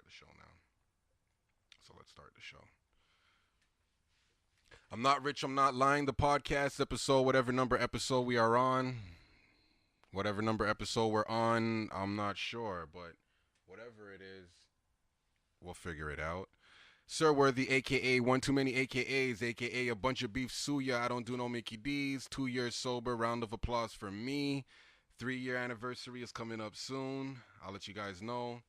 the show now. So let's start the show. I'm not rich. I'm not lying. The podcast episode, whatever number episode we are on, whatever number episode we're on, I'm not sure, but whatever it is, we'll figure it out. Sir Worthy, aka One Too Many AKAs, aka A Bunch of Beef Suya. I don't do no Mickey D's. 2 years sober. Round of applause for me. 3 year anniversary is coming up soon. I'll let you guys know.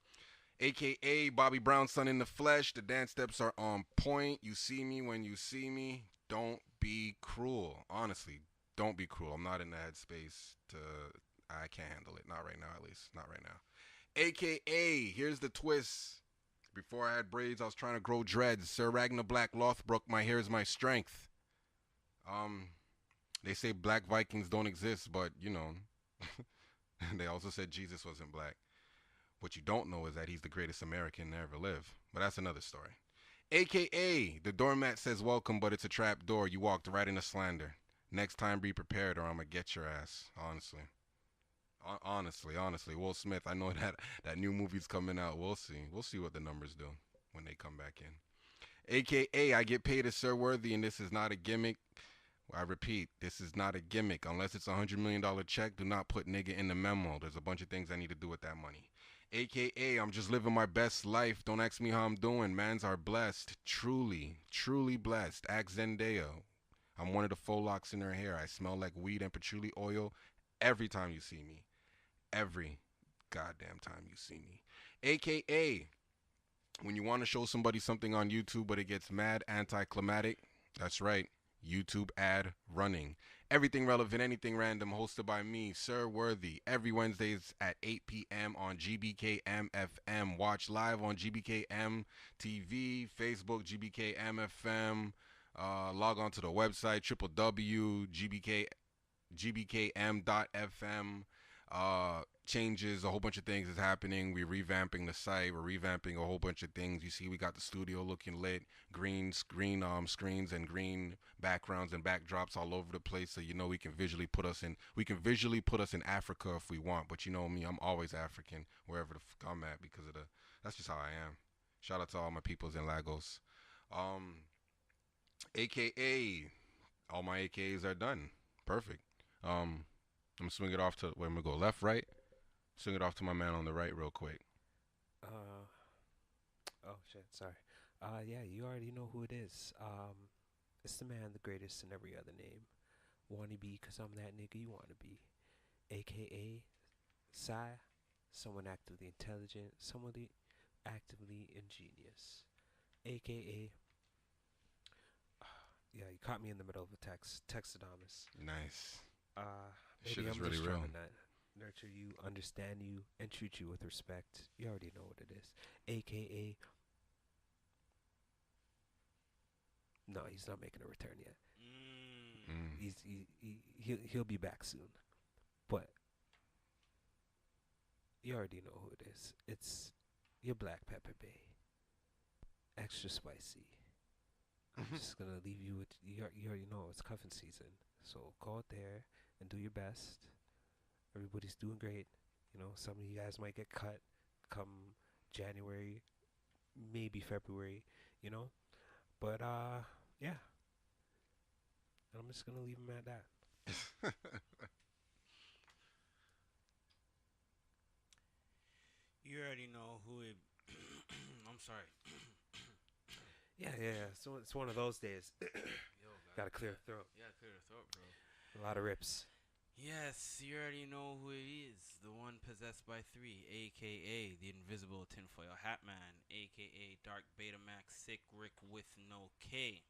AKA Bobby Brown's son in the flesh. The dance steps are on point. You see me when you see me. Don't be cruel. Honestly, don't be cruel. I'm not in the headspace to. I can't handle it. Not right now, at least. Not right now. AKA, here's the twist. Before I had braids, I was trying to grow dreads. Sir Ragnar Black Lothbrok, my hair is my strength. Um, they say black Vikings don't exist, but you know, they also said Jesus wasn't black. What you don't know is that he's the greatest American to ever live. But that's another story. AKA, the doormat says welcome, but it's a trap door. You walked right into slander. Next time, be prepared, or I'm gonna get your ass. Honestly. Honestly, Will Smith. I know that new movie's coming out. We'll see. We'll see what the numbers do when they come back in. AKA, I get paid as Sir Worthy, and this is not a gimmick. I repeat, this is not a gimmick. Unless it's $100 million check, do not put nigga in the memo. There's a bunch of things I need to do with that money. AKA, I'm just living my best life. Don't ask me how I'm doing. Mans are blessed. Truly, truly blessed. Ask Zendaya. I'm one of the faux locks in her hair. I smell like weed and patchouli oil every time you see me. Every goddamn time you see me. AKA, when you want to show somebody something on YouTube but it gets mad anticlimactic, that's right, YouTube ad running. Everything relevant, anything random, hosted by me, Sir Worthy, every Wednesdays at 8 p.m. on GBKM FM. Watch live on GBKM TV, Facebook, GBKM FM. Log on to the website, www.gbkm.fm. Changes, a whole bunch of things is happening. We're revamping the site. We're revamping a whole bunch of things. You see, we got the studio looking lit, green screens and green backgrounds and backdrops all over the place. So you know we can visually put us in. We can visually put us in Africa if we want. But you know me, I'm always African wherever the fuck I'm at because of the. That's just how I am. Shout out to all my peoples in Lagos. Um, AKA, all my AKAs are done. Perfect. I'm gonna swing it off to where I'm gonna go left, right. Swing it off to my man on the right real quick. Uh, oh shit, sorry. Yeah, you already know who it is. It's the man, the greatest in every other name. Juanie B, cause I'm that nigga you wanna be. AKA Psy, someone actively intelligent, someone actively ingenious. AKA, yeah, you caught me in the middle of a text, Textodamus. Nice. Uh, This shit Maybe is I'm really just trying real. to nurture you, understand you, and treat you with respect. You already know what it is. AKA, no, he's not making a return yet. Mm. He'll be back soon. But you already know who it is. It's your black pepper bay, extra spicy. I'm just gonna leave you with you already know it's cuffing season. So go out there and do your best. Everybody's doing great. You know, some of you guys might get cut come January, maybe February, you know. But yeah. I'm just gonna leave him at that. You already know who it. I'm sorry. Yeah, yeah, yeah. So it's one of those days. Yo, Got a guys. clear Yeah, throat. yeah, clear the throat, bro. A lot of rips. Yes, you already know who it is. The one possessed by three, aka the invisible tinfoil hat man, aka Dark Betamax Sick Rick with no K,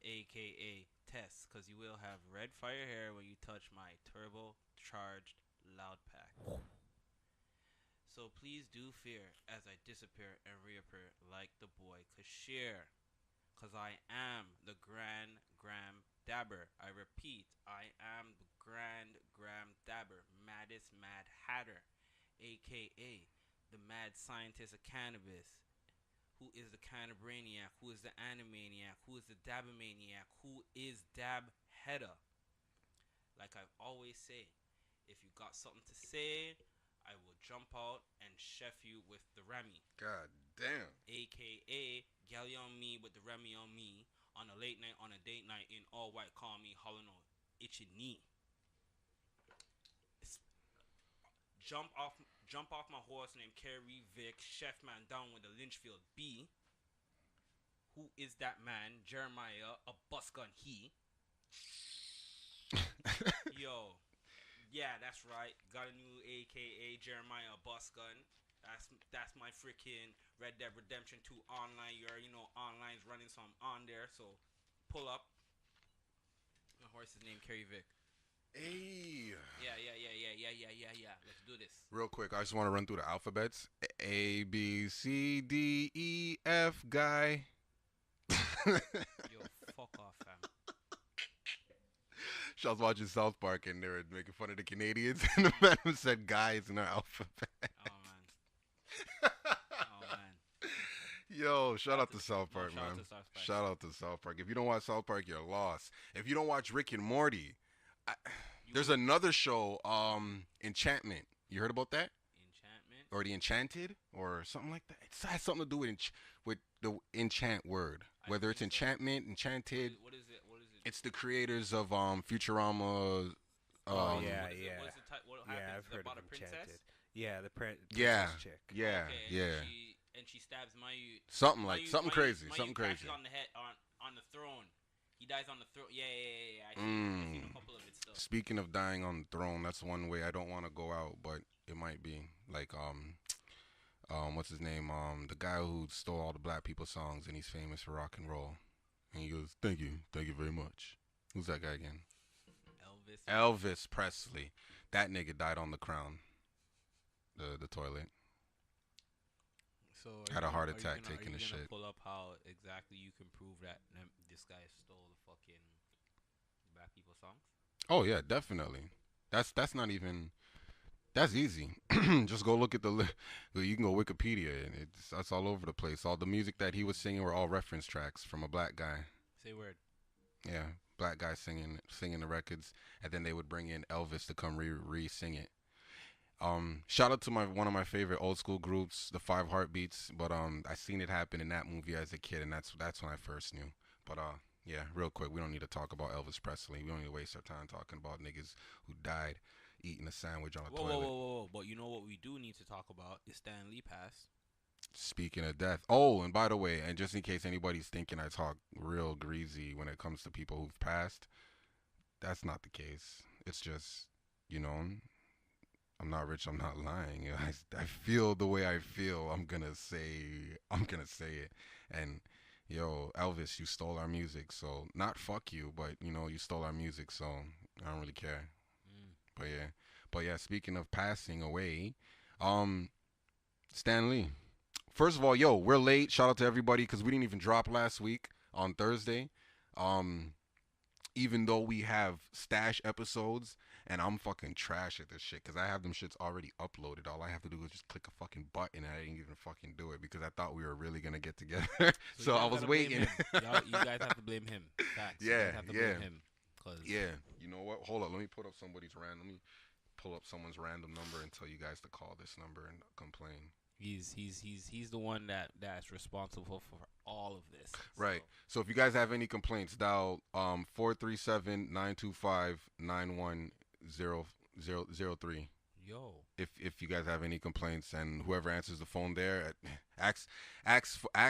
aka Tess, cause you will have red fire hair when you touch my turbo charged loud pack. So please do fear as I disappear and reappear like the boy Kashir. Cause I am the Grand Gram Dabber. I repeat, I am the Grand Gram Dabber, maddest Mad Hatter, aka the mad scientist of cannabis. Who is the Cannabraniac? Who is the Animaniac? Who is the Dabomaniac? Who is Dab Hedda? Like I always say, if you got something to say, I will jump out and chef you with the Remy. God damn. AKA, galley on me with the Remy on me. On a late night, on a date night, in all white, call me hollering on itchy knee. Jump off my horse named Kerry Vic, chef man down with the Lynchfield B. Who is that man? Jeremiah, a bus gun he. Yo, yeah, that's right. Got a new AKA Jeremiah bus gun. That's my freaking Red Dead Redemption 2 online. Online's running, so I'm on there. So pull up. My horse is named Kerry Vic. Hey. Yeah. Let's do this. Real quick, I just want to run through the alphabets. A, B, C, D, E, F, guy. Yo, fuck off, fam. I was watching South Park and they were making fun of the Canadians, and the man who said guys in our alphabet. Oh man. Yo, shout out to South Park, shout out man. to South Park. Shout out to South Park. If you don't watch South Park, you're lost. If you don't watch Rick and Morty, there's another show, Enchantment. You heard about that? Enchantment? Or The Enchanted? Or something like that? It has something to do with the enchant word. Whether it's enchantment, enchanted. What is it? It's the creators of Futurama. Oh, What yeah. what Yeah, happens? I've heard about of a princess? Enchanted. Yeah, the princess Yeah. chick. Yeah, Okay, yeah. And she stabs Mayu. Something crazy. Mayu Something crashes crazy. on the head on the throne. He dies on the throne. Yeah. I've seen a couple of it still. Speaking of dying on the throne, that's one way I don't want to go out, but it might be like what's his name? The guy who stole all the black people songs and he's famous for rock and roll. And he goes, thank you very much. Who's that guy again? Elvis Presley. That nigga died on the crown. The toilet. So had a heart attack taking the shit. Pull up how exactly you can prove that this guy stole the fucking black people songs? Oh yeah, definitely. That's not even. That's easy. Just go look at you can go Wikipedia and that's all over the place. All the music that he was singing were all reference tracks from a black guy. Say word. Yeah, black guy singing the records, and then they would bring in Elvis to come re-sing it. Shout out to one of my favorite old school groups, the Five Heartbeats. But I seen it happen in that movie as a kid, and that's when I first knew. But yeah, real quick, we don't need to talk about Elvis Presley. We don't need to waste our time talking about niggas who died eating a sandwich on a toilet. Whoa. But you know what we do need to talk about is Stan Lee passed. Speaking of death. Oh, and by the way, and just in case anybody's thinking I talk real greasy when it comes to people who've passed, that's not the case. It's just, I'm not rich, I'm not lying. I feel the way I feel. I'm gonna say it. And yo, Elvis, you stole our music. So not fuck you, but you stole our music. So I don't really care. But yeah. Speaking of passing away, Stan Lee. First of all, yo, we're late. Shout out to everybody because we didn't even drop last week on Thursday. Even though we have stash episodes, and I'm fucking trash at this shit because I have them shits already uploaded. All I have to do is just click a fucking button, and I didn't even fucking do it because I thought we were really gonna get together. So I was waiting. You guys have to blame him. Facts. Yeah, you guys have to blame him. Yeah, you know what? Hold up, let me pull up someone's random number and tell you guys to call this number and complain. He's the one that's responsible for all of this. Right. So if you guys have any complaints, dial 437-925-91003. Yo. If you guys have any complaints, and whoever answers the phone there, ask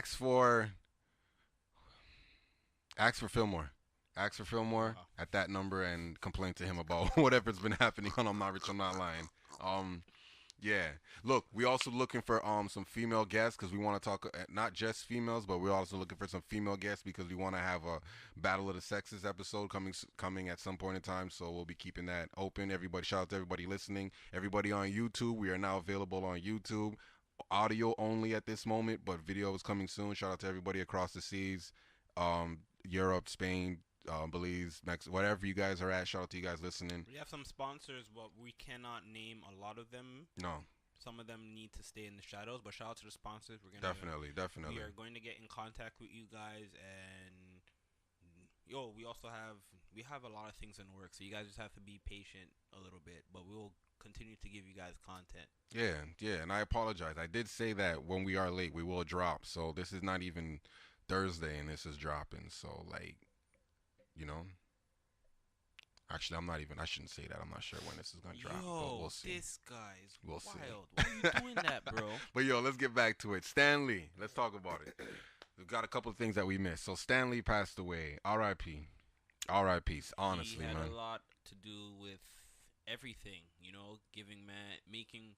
for Fillmore. Ask for Fillmore at that number and complain to him about whatever's been happening on I'm Not Rich, I'm Not Lying. Yeah. Look, we also looking for some female guests because we want to talk not just females, but we're also looking for some female guests because we want to have a Battle of the Sexes episode coming at some point in time. So we'll be keeping that open. Everybody, shout out to everybody listening. Everybody on YouTube, we are now available on YouTube. Audio only at this moment, but video is coming soon. Shout out to everybody across the seas, Europe, Spain, Belize, Mexico, whatever you guys are at. Shout out to you guys listening. We have some sponsors, but we cannot name a lot of them. No. Some of them need to stay in the shadows, but shout out to the sponsors. We're gonna definitely. We are going to get in contact with you guys, and we have a lot of things in work, so you guys just have to be patient a little bit. But we will continue to give you guys content. Yeah, and I apologize. I did say that when we are late, we will drop. So this is not even Thursday, and this is dropping. So like, you know, actually, I'm not even. I shouldn't say that. I'm not sure when this is gonna drop, but we'll see. This guy's We'll see. wild. Why are you doing that, bro? But yo, let's get back to it. Stanley, let's talk about it. We've got a couple of things that we missed. So Stanley passed away. R.I.P. R.I.P. Honestly, He had man. a lot to do with everything, you know, making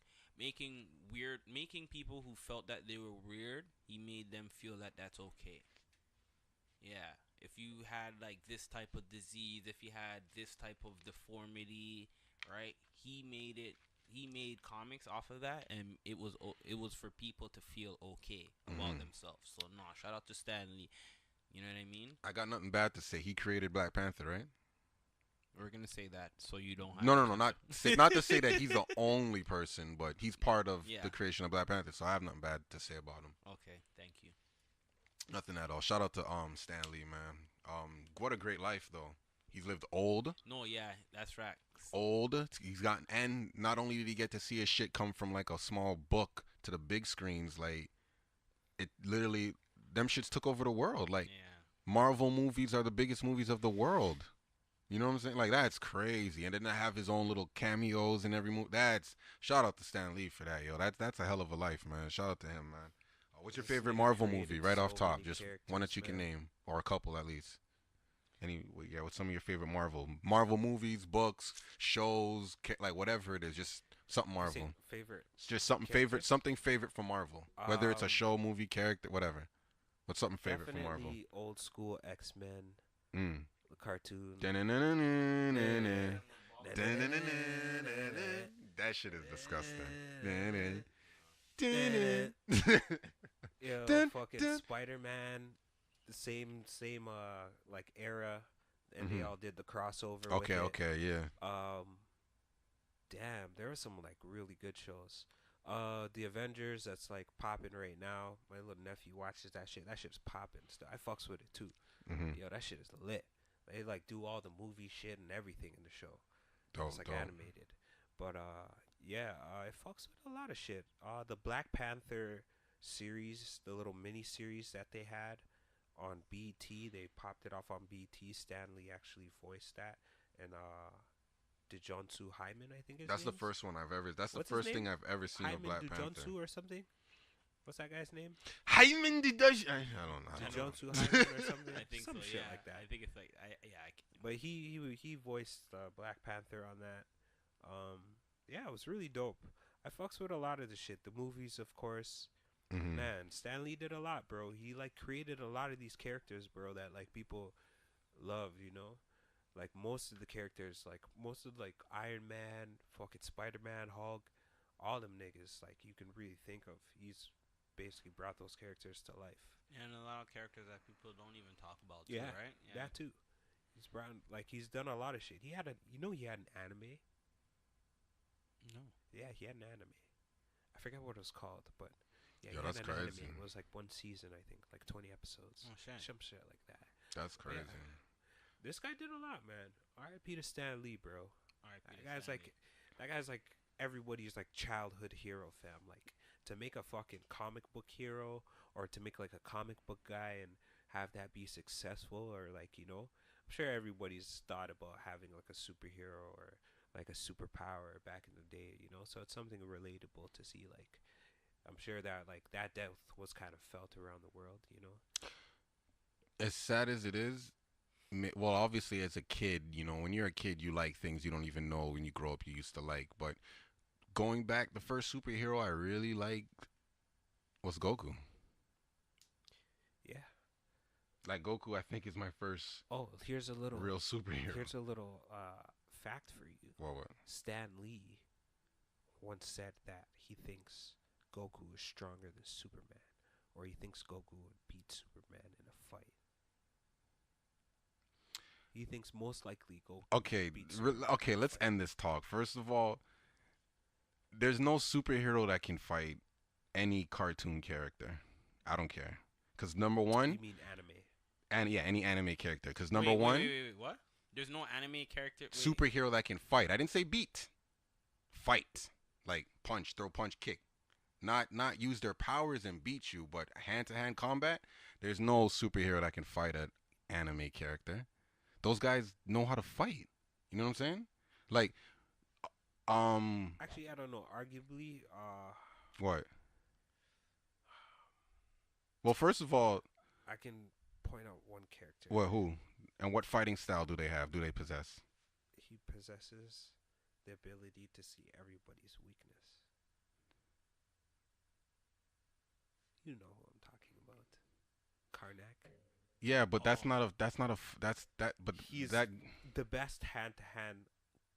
people who felt that they were weird, he made them feel that that's okay. Yeah. If you had like this type of disease, if you had this type of deformity, right? He made comics off of that, and it was for people to feel okay about themselves. So no, shout out to Stanley. You know what I mean? I got nothing bad to say. He created Black Panther, right? We're gonna say that so you don't have No, not to say that he's the only person, but he's part of the creation of Black Panther. So I have nothing bad to say about him. Okay, thank you. Nothing at all. Shout out to Stanley, man. What a great life though. He's lived old. No, yeah, that's right. Old. He's gotten, and not only did he get to see his shit come from like a small book to the big screens, like it literally, them shits took over the world. Like Marvel movies are the biggest movies of the world. You know what I'm saying? Like that's crazy. And then to have his own little cameos in every movie. That's shout out to Stan Lee for that, yo. That's a hell of a life, man. Shout out to him, man. What's your favorite Marvel movie? Right off top, just one that you can name, or a couple at least. What's some of your favorite Marvel movies, books, shows, like whatever it is, just something Marvel. Favorite. It's just something favorite from Marvel. Whether it's a show, movie, character, whatever. What's something favorite from Marvel? Definitely old school X-Men. The cartoon. That shit is disgusting. Yo, fucking Spider-Man, the same like era, and they all did the crossover. Okay, yeah. Damn, there were some like really good shows. The Avengers, that's like popping right now. My little nephew watches that shit. That shit's popping still. I fucks with it too. Yo, that shit is lit. They like do all the movie shit and everything in the show. It's like animated. But I fucks with a lot of shit. The Black Panther series, the little mini series that they had on BT, they popped it off on BT. Stanley actually voiced that, and DeJohnsu Hyman, I think that's the first one I've ever. That's the first thing I've ever seen of Black Panther. DeJohnsu or something. What's that guy's name? Hyman DeJohnsu. I don't know. DeJohnsu Hyman or something. I think some so, shit yeah. like that. I think it's like But he voiced Black Panther on that. Yeah, it was really dope. I fucks with a lot of the shit. The movies, of course. Man, Stan Lee did a lot, bro. He like created a lot of these characters, bro, that like people love, you know? Like most of the characters, like Iron Man, fucking Spider-Man, Hulk, all them niggas, like you can really think of. He's basically brought those characters to life. And a lot of characters that people don't even talk about too, right? Yeah, that too. He's done a lot of shit. He had an anime. No. Yeah, he had an anime. I forget what it was called, but yeah, yo, he that's had an crazy. anime. It was like one season, I think, like 20 episodes. Oh shit. Some shit like that. That's crazy. Yeah. This guy did a lot, man. R.I.P. to Stan Lee, bro. R.I.P. That guy's like everybody's like childhood hero, fam. Like to make a fucking comic book hero, or to make like a comic book guy and have that be successful, or like, you know, I'm sure everybody's thought about having like a superhero or like a superpower back in the day, you know. So it's something relatable to see. Like, I'm sure that like that death was kind of felt around the world, you know. As sad as it is, well, obviously as a kid, you know, when you're a kid, you like things you don't even know when you grow up you used to like. But going back, the first superhero I really liked was Goku. Yeah. Like Goku, I think is my first. Oh, here's a little real superhero. Here's a little fact for you. What? Stan Lee once said that he thinks Goku is stronger than Superman, or he thinks Goku would beat Superman in a fight. He thinks most likely Goku. Okay, let's end this talk. First of all, there's no superhero that can fight any cartoon character. I don't care. Because number one... You mean anime? Any anime character. Because number one... Wait, what? There's no anime character... Superhero that can fight. I didn't say beat. fight, like punch, throw, punch, kick. Not use their powers and beat you, but hand to hand combat. There's no superhero that can fight an anime character. Those guys know how to fight. You know what I'm saying? Like, Actually, I don't know. Arguably, what? Well, first of all, I can point out one character. what who and what fighting style do they have? Do they possess? He possesses the ability to see everybody's weakness. You know who I'm talking about. Karnak. Yeah, but that's Oh. not a that's not a that's that but He's that the best hand-to-hand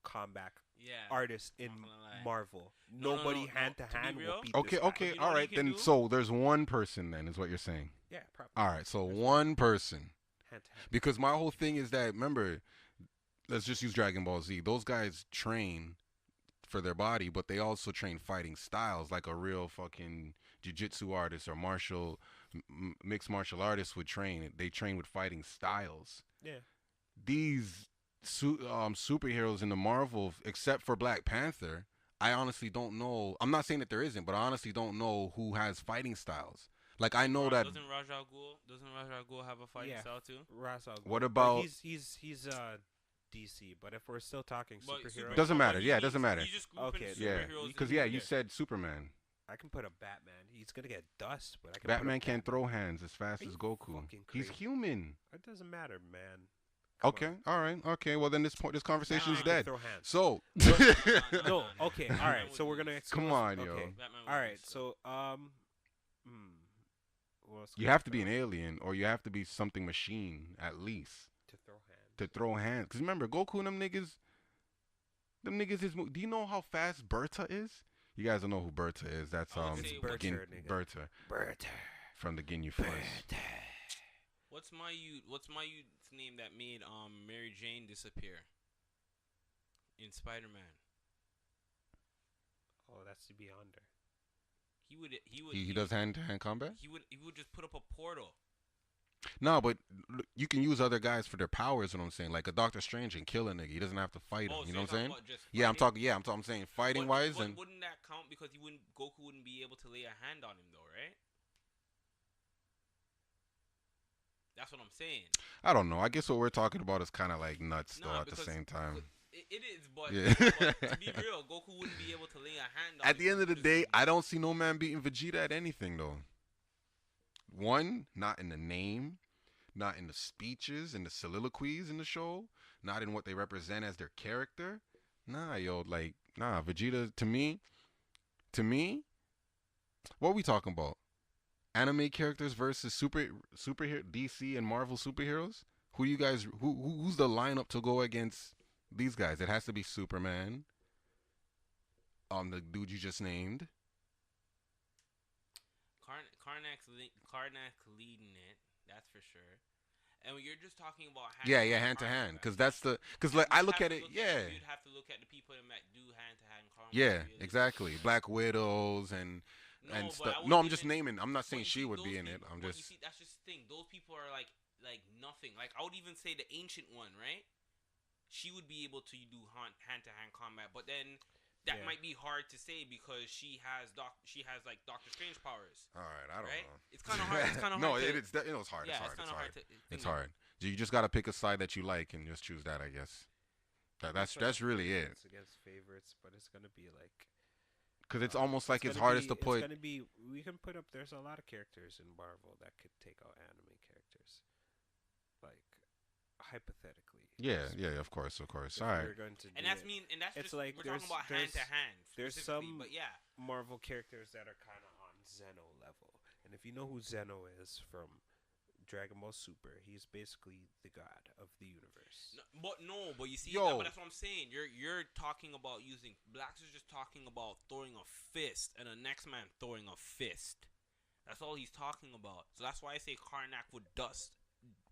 combat Yeah. artist in Not gonna lie. Marvel. No, Nobody no. hand-to-hand To be will real? beat okay, this guy. okay, You know all what he right can then. do? So there's one person then, is what you're saying. Yeah, probably. All right, so There's one person. hand-to-hand. Because my whole thing is that, remember, let's just use Dragon Ball Z. Those guys train for their body, but they also train fighting styles like a real fucking jiu-jitsu artist or mixed martial artist would train. They train with fighting styles. Yeah. These superheroes in the Marvel, except for Black Panther, I honestly don't know. I'm not saying that there isn't, but I honestly don't know who has fighting styles. Like, I know that. Doesn't Ra's al Ghul have a fighting Yeah. style too? Ra's al Ghul. What But about- he's DC? But if we're still talking But superheroes, Doesn't but matter. he Yeah, it means- doesn't matter. You just group in Okay, Yeah, superheroes because in yeah, here. you said Superman. I can put a Batman. He's gonna get dust, but I can. Batman put a can't throw hands as fast Are as you Goku. fucking He's crazy? human. It doesn't matter, man. Come Okay, on. all right, okay. Well, then this conversation's Nah. dead. Throw hands. So, No. Okay. All right. Batman So would we're gonna. lose. Come exclude- on, yo. Okay. Batman would All right. lose. So what else you can have I to be an throw? alien, or you have to be something machine at least To throw hands. to throw hands. Because remember, Goku and them niggas is. Do you know how fast Berta is? You guys don't know who Berta is. That's I would say Berta, nigga. Berta Berta. from the Ginyu Force. What's my youth's name that made Mary Jane disappear in Spider-Man? Oh, that's the Beyonder. He does hand-to-hand combat. He would just put up a portal. No, but you can use other guys for their powers. What I'm saying, like a Doctor Strange and kill a nigga. He doesn't have to fight him. Oh, You so know you're what I'm saying? talking about just Yeah, I'm fighting? talking. Yeah, I'm saying fighting wise and. Wouldn't that count because Goku wouldn't be able to lay a hand on him though, right? That's what I'm saying. I don't know. I guess what we're talking about is kind of like nuts though Nah, at the because- same time. It is, but, Yeah. but to be real, Goku wouldn't be able to lay a hand on At him the end of the because day, I don't see no man beating Vegeta at anything though. One, not in the name, not in the speeches and the soliloquies in the show, not in what they represent as their character. Nah, yo, like, nah, Vegeta to me, what are we talking about? Anime characters versus superhero DC and Marvel superheroes? Who do you guys who's the lineup to go against these guys? It has to be Superman. The dude you just named. Karnak leading it. That's for sure. And when you're just talking about Yeah, hand to hand, because that's because like I look at it, yeah, You'd have to look at the people that do hand-to-hand combat. yeah, really. exactly. Black Widows and but stuff. I No, I'm wouldn't just even- naming. I'm not but saying you she see, would those be in it. people- I'm but you just see, that's just the thing. Those people are like nothing. Like I would even say the ancient one, right? She would be able to do hand-to-hand combat, but then that Yeah. might be hard to say because she has like Doctor Strange powers. all right. I don't Right? know. It's kind of hard. It's kind of no, hard. it's hard. Yeah, it's hard. it's It's kind of hard. hard to. It's think hard. You just gotta pick a side that you like and just choose that, I guess. That's really it. It's against favorites, but it's gonna be like. Because it's almost like it's gonna hardest be- to put. It's gonna be. We can put up. There's a lot of characters in Marvel that could take out anime characters. Like, hypothetically. Yeah, of course. If All we right. were going to And do that's it. and that's It's just like we're talking about there's- hand to hand. there's specifically, some- but yeah, Marvel characters that are kind of on Zeno level. And if you know who Zeno is from Dragon Ball Super, he's basically the god of the universe. but you see, Yo. but that's what I'm saying. You're talking about using Blacks is just talking about throwing a fist, and the next man throwing a fist. That's all he's talking about. So that's why I say Karnak would dust.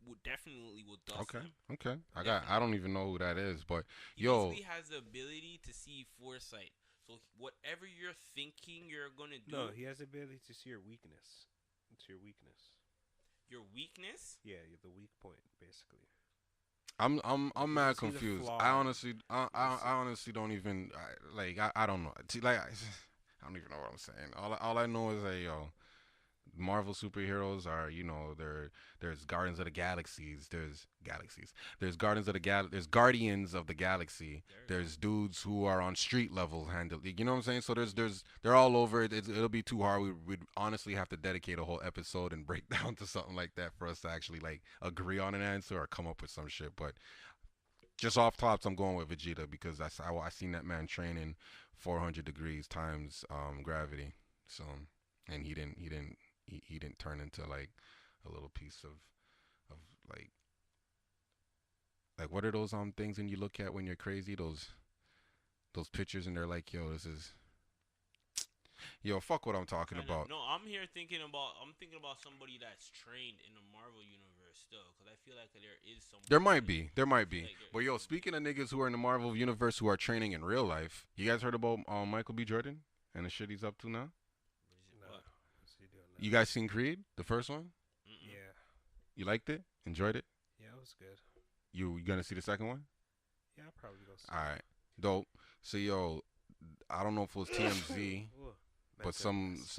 Would dust Okay. him. Okay. I don't even know who that is, but He yo, basically has the ability to see foresight. So whatever you're thinking you're gonna do, No, he has the ability to see your weakness. It's your weakness. your weakness. Yeah, you're the weak point, basically. I'm You mad see the confused. flaw I in honestly, You I honestly don't even I don't know. See, like I don't even know what I'm saying. All I know is that yo, Marvel superheroes are, there's Guardians of the Galaxies, there's Guardians of the there's Guardians of the Galaxy, There we go. there's dudes who are on street level handle, you know what I'm saying? So they're all over. It'll be too hard. We'd honestly have to dedicate a whole episode and break down to something like that for us to actually like agree on an answer or come up with some shit. But just off tops, I'm going with Vegeta because I seen that man training 400 degrees times gravity. So, and he didn't turn into like a little piece of like what are those things when you look at when you're crazy, those pictures, and they're like, yo, this is, yo, fuck what I'm talking Kind about. of. No, I'm thinking about somebody that's trained in the Marvel universe still, because I feel like there is somebody. There I might feel be. like there But is yo, somebody. speaking of niggas who are in the Marvel universe who are training in real life, you guys heard about Michael B. Jordan and the shit he's up to now? No. What? What's he doing You now? guys seen Creed, the first one? Mm-mm. Yeah. You liked it? Enjoyed it? Yeah, it was good. You gonna see the second one? Yeah, I'll probably go see All right, dope. So yo, I don't know if it was TMZ, Ooh, but mental bless.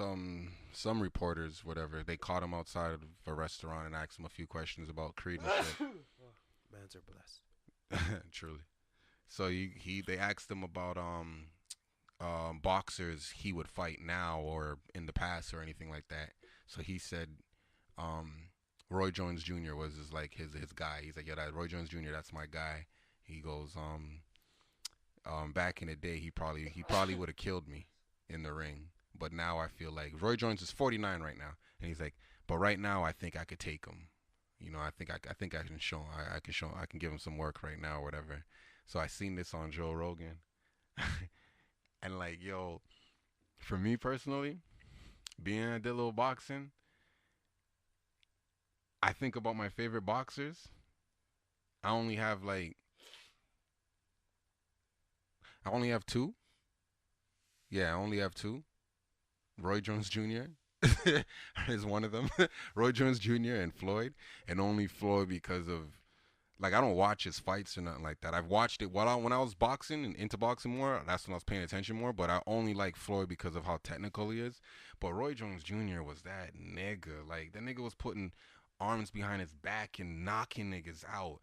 some reporters, whatever, they caught him outside of a restaurant and asked him a few questions about Creed and Oh, mans are blessed. shit. Truly. So they asked him about boxers he would fight now or in the past or anything like that. So he said um Roy Jones Jr. was his guy. He's like, yo, that Roy Jones Jr. That's my guy. He goes, back in the day, he probably would have killed me in the ring, but now I feel like Roy Jones is 49 right now, and he's like, but right now I think I could take him. I think I can show I can give him some work right now or whatever. So I seen this on Joe Rogan, and like, yo, for me personally, being I did a little boxing, I think about my favorite boxers. I only have like I only have two. Yeah, I only have two. Roy Jones Jr. is one of them. Roy Jones Jr. and Floyd, and only Floyd because of like I don't watch his fights or nothing like that. I've watched it when I was boxing and into boxing more. That's when I was paying attention more. But I only like Floyd because of how technical he is. But Roy Jones Jr. was that nigga. Like that nigga was putting arms behind his back and knocking niggas out.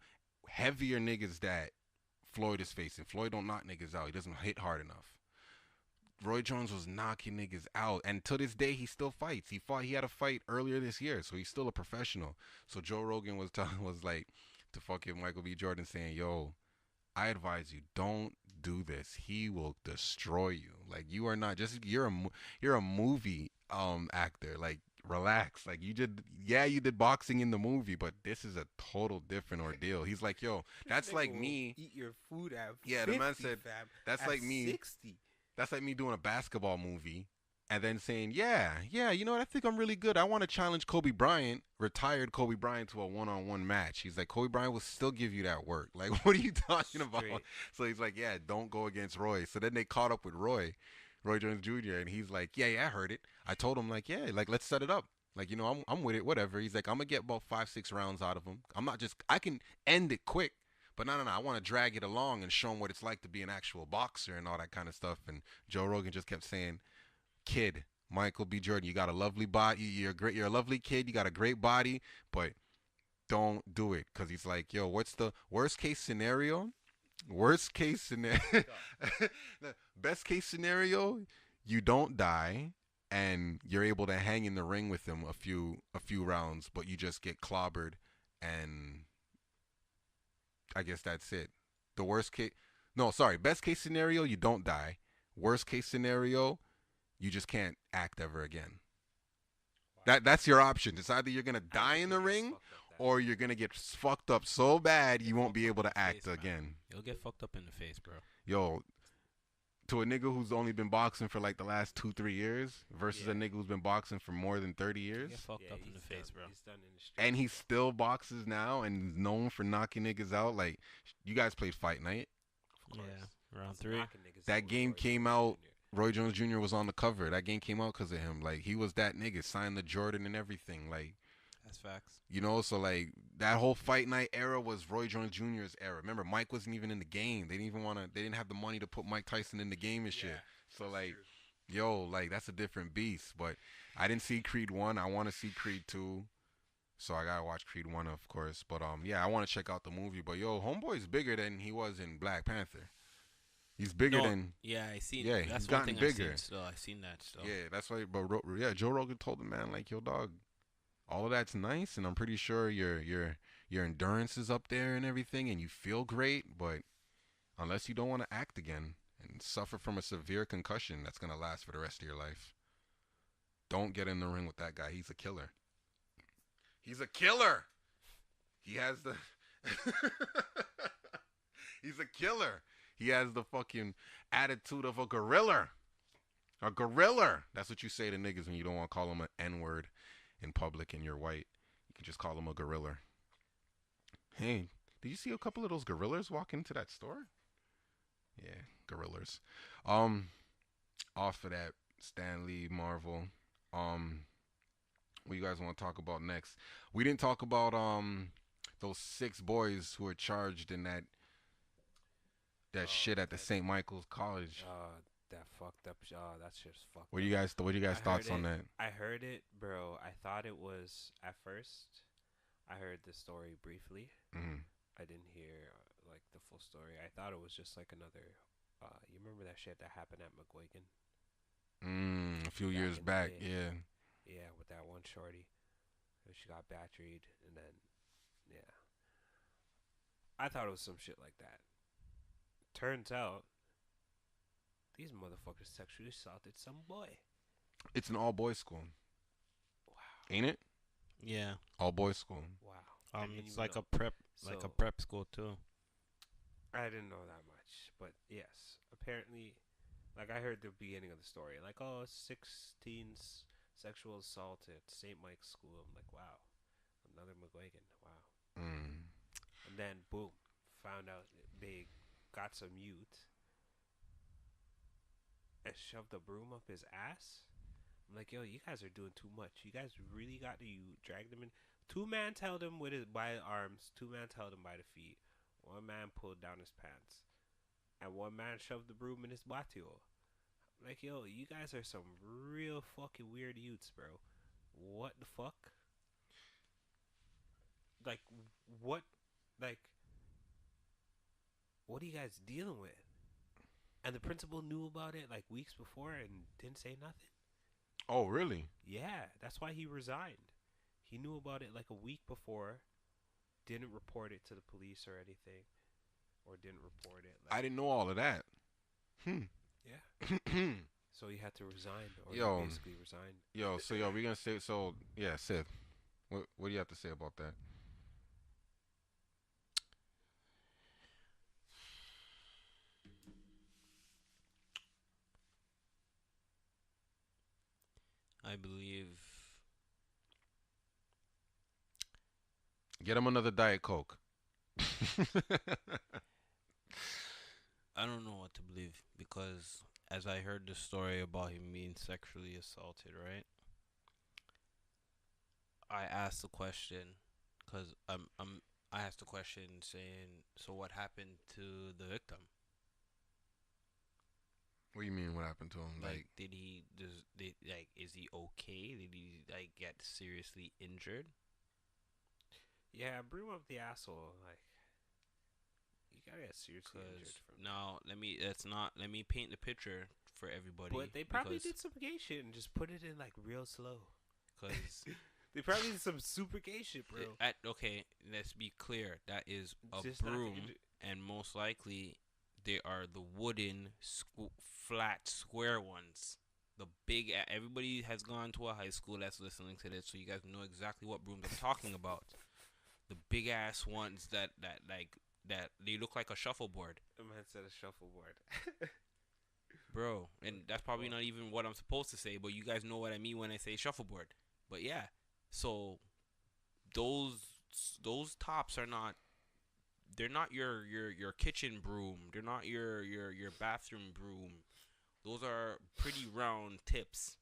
Heavier niggas that Floyd is facing. Floyd don't knock niggas out. He doesn't hit hard enough. Roy Jones was knocking niggas out, and to this day he still fights. He had a fight earlier this year, so he's still a professional. So Joe Rogan was telling was like to fucking Michael B. Jordan saying, "Yo, I advise you don't do this. He will destroy you. Like you are not just you're a movie actor. Like relax. Like you did boxing in the movie, but this is a total different ordeal." He's like, "Yo, that's This like nigga will me." Eat your food at Yeah, 50, the man said fam. that's At like me. 60. That's like me doing a basketball movie and then saying, yeah, you know what? I think I'm really good. I want to challenge Kobe Bryant, retired Kobe Bryant, to a one-on-one match. He's like, Kobe Bryant will still give you that work. Like, what are you talking about? Straight. So he's like, yeah, don't go against Roy. So then they caught up with Roy Jones Jr., and he's like, yeah, I heard it. I told him, like, yeah, like, let's set it up. Like, I'm with it, whatever. He's like, I'm going to get about 5-6 rounds out of him. I can end it quick. But no. I want to drag it along and show him what it's like to be an actual boxer and all that kind of stuff. And Joe Rogan just kept saying, "Kid, Michael B. Jordan, you got a lovely body. You're great. You're a lovely kid. You got a great body, but don't do it." Because he's like, "Yo, what's the worst case scenario? Worst case scenario, the best case scenario, you don't die." And you're able to hang in the ring with him a few rounds, but you just get clobbered, and I guess that's it. The worst case, no, sorry, best case scenario, you don't die. Worst case scenario, you just can't act ever again. That's your option. It's either you're gonna die in the ring, or you're gonna get fucked up so bad you won't be able to act again. You'll get fucked up in the face, bro. Yo, to a nigga who's only been boxing for like the last 2-3 years versus a nigga who's been boxing for more than 30 years, Get fucked up in the face, bro. He's done in the street. and he still boxes now and is known for knocking niggas out. Like, you guys played Fight Night. Of course. Yeah, round He's 3. knocking niggas That out game with Roy came Jones out. Jr. Roy Jones Jr. was on the cover. That game came out because of him. Like, he was that nigga, signed the Jordan and everything. Like, That's facts. You know, so like that whole fight night era was Roy Jones Jr.'s era. Remember, Mike wasn't even in the game. They didn't even want to. They didn't have the money to put Mike Tyson in the game and shit. So like, yo, like that's a different beast. But I didn't see Creed 1. I want to see Creed 2. So I gotta watch Creed 1, of course. But yeah, I want to check out the movie. But yo, Homeboy's bigger than he was in Black Panther. He's bigger than. Yeah, I seen. Yeah, That's he's one gotten thing bigger. I seen that still. Yeah, that's why. But yeah, Joe Rogan told him, man, like, yo, dog, all of that's nice, and I'm pretty sure your endurance is up there and everything, and you feel great. But unless you don't want to act again and suffer from a severe concussion that's gonna last for the rest of your life, don't get in the ring with that guy. He's a killer. He's a killer. He has the. He's a killer. He has the fucking attitude of a gorilla. A gorilla. That's what you say to niggas when you don't want to call them an N-word in public and you're white. You can just call them a gorilla. Hey, did you see a couple of those gorillas walk into that store? Yeah, gorillas. Off of that, Stan Lee, Marvel. What you guys want to talk about next? We didn't talk about those 6 boys who were charged in that shit at the St. Michael's College. That fucked up. That shit's fucked. What do you guys thoughts on that? I heard it, bro. I thought it was at first. I heard the story briefly. Mm-hmm. I didn't hear like the full story. I thought it was just like another. You remember that shit that happened at McGuigan? A few years back, yeah. Yeah, with that one shorty, she got batteried, and then yeah. I thought it was some shit like that. Turns out, these motherfuckers sexually assaulted some boy. It's an all-boys school. Wow. Ain't it? Yeah. All-boys school. Wow. It's like a prep school too. I didn't know that much, but yes, apparently, like I heard the beginning of the story, like 16's sexual assault at St. Mike's School. I'm like, wow, another McGuigan. Wow. And then boom, found out they got some youth and shoved a broom up his ass. I'm like, yo, you guys are doing too much. You guys really got to drag them in. 2 men held him by the arms. 2 men held him by the feet. 1 man pulled down his pants, and 1 man shoved the broom in his batio. I'm like, yo, you guys are some real fucking weird youths, bro. What the fuck? Like, what? Like, what are you guys dealing with? And the principal knew about it like weeks before and didn't say nothing. Oh, really? Yeah, that's why he resigned. He knew about it like a week before, didn't report it to the police or anything, or didn't report it. I didn't know all of that. Yeah. So he had to resign, or he basically resigned. We're gonna say Sith. What do you have to say about that? I believe. Get him another Diet Coke. I don't know what to believe because as I heard the story about him being sexually assaulted, right? I asked the question because I asked the question saying, so what happened to the victim? What do you mean? What happened to him? Like, is he okay? Did he like get seriously injured? Yeah, broom up the asshole. Like, you gotta get seriously injured from. No, let me paint the picture for everybody. But they probably did some gay shit and just put it in like real slow. Cause they probably did some super gay shit, bro. Okay, let's be clear. That is a Just broom, and most likely they are the wooden, flat, square ones. The big. Everybody has gone to a high school that's listening to this, so you guys know exactly what brooms I'm talking about. The big ass ones that they look like a shuffleboard. The man said a shuffleboard. Bro, and that's probably not even what I'm supposed to say, but you guys know what I mean when I say shuffleboard. But yeah, so those tops are not. They're not your kitchen broom. They're not your bathroom broom. Those are pretty round tips.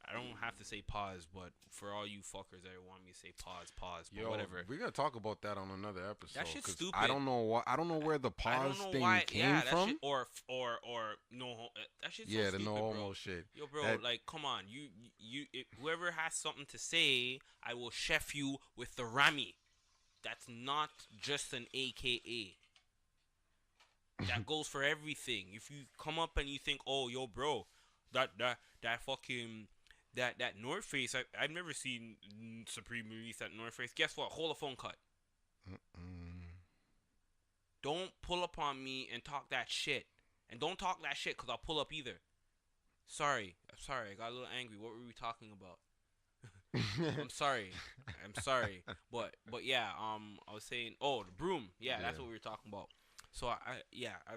I don't have to say pause, but for all you fuckers that want me to say pause, but Yo, whatever. we're gonna talk about that on another episode. That shit's 'cause stupid. I don't know why. I don't know where the I pause don't know thing why. came Yeah, that from. shit, or no. That shit's so Yeah, the stupid, no bro. homo shit. Yo, bro, That- like, come on, whoever has something to say, I will chef you with the Rami. That's not just an AKA. That goes for everything. If you come up and you think, oh, yo, bro, that fucking that North Face, I've never seen Supreme release that North Face. Guess what? Hold a phone cut. Don't pull up on me and talk that shit. And don't talk that shit because I'll pull up either. Sorry. I got a little angry. What were we talking about? I'm sorry. But yeah, I was saying, oh, the broom. Yeah, that's what we were talking about. So as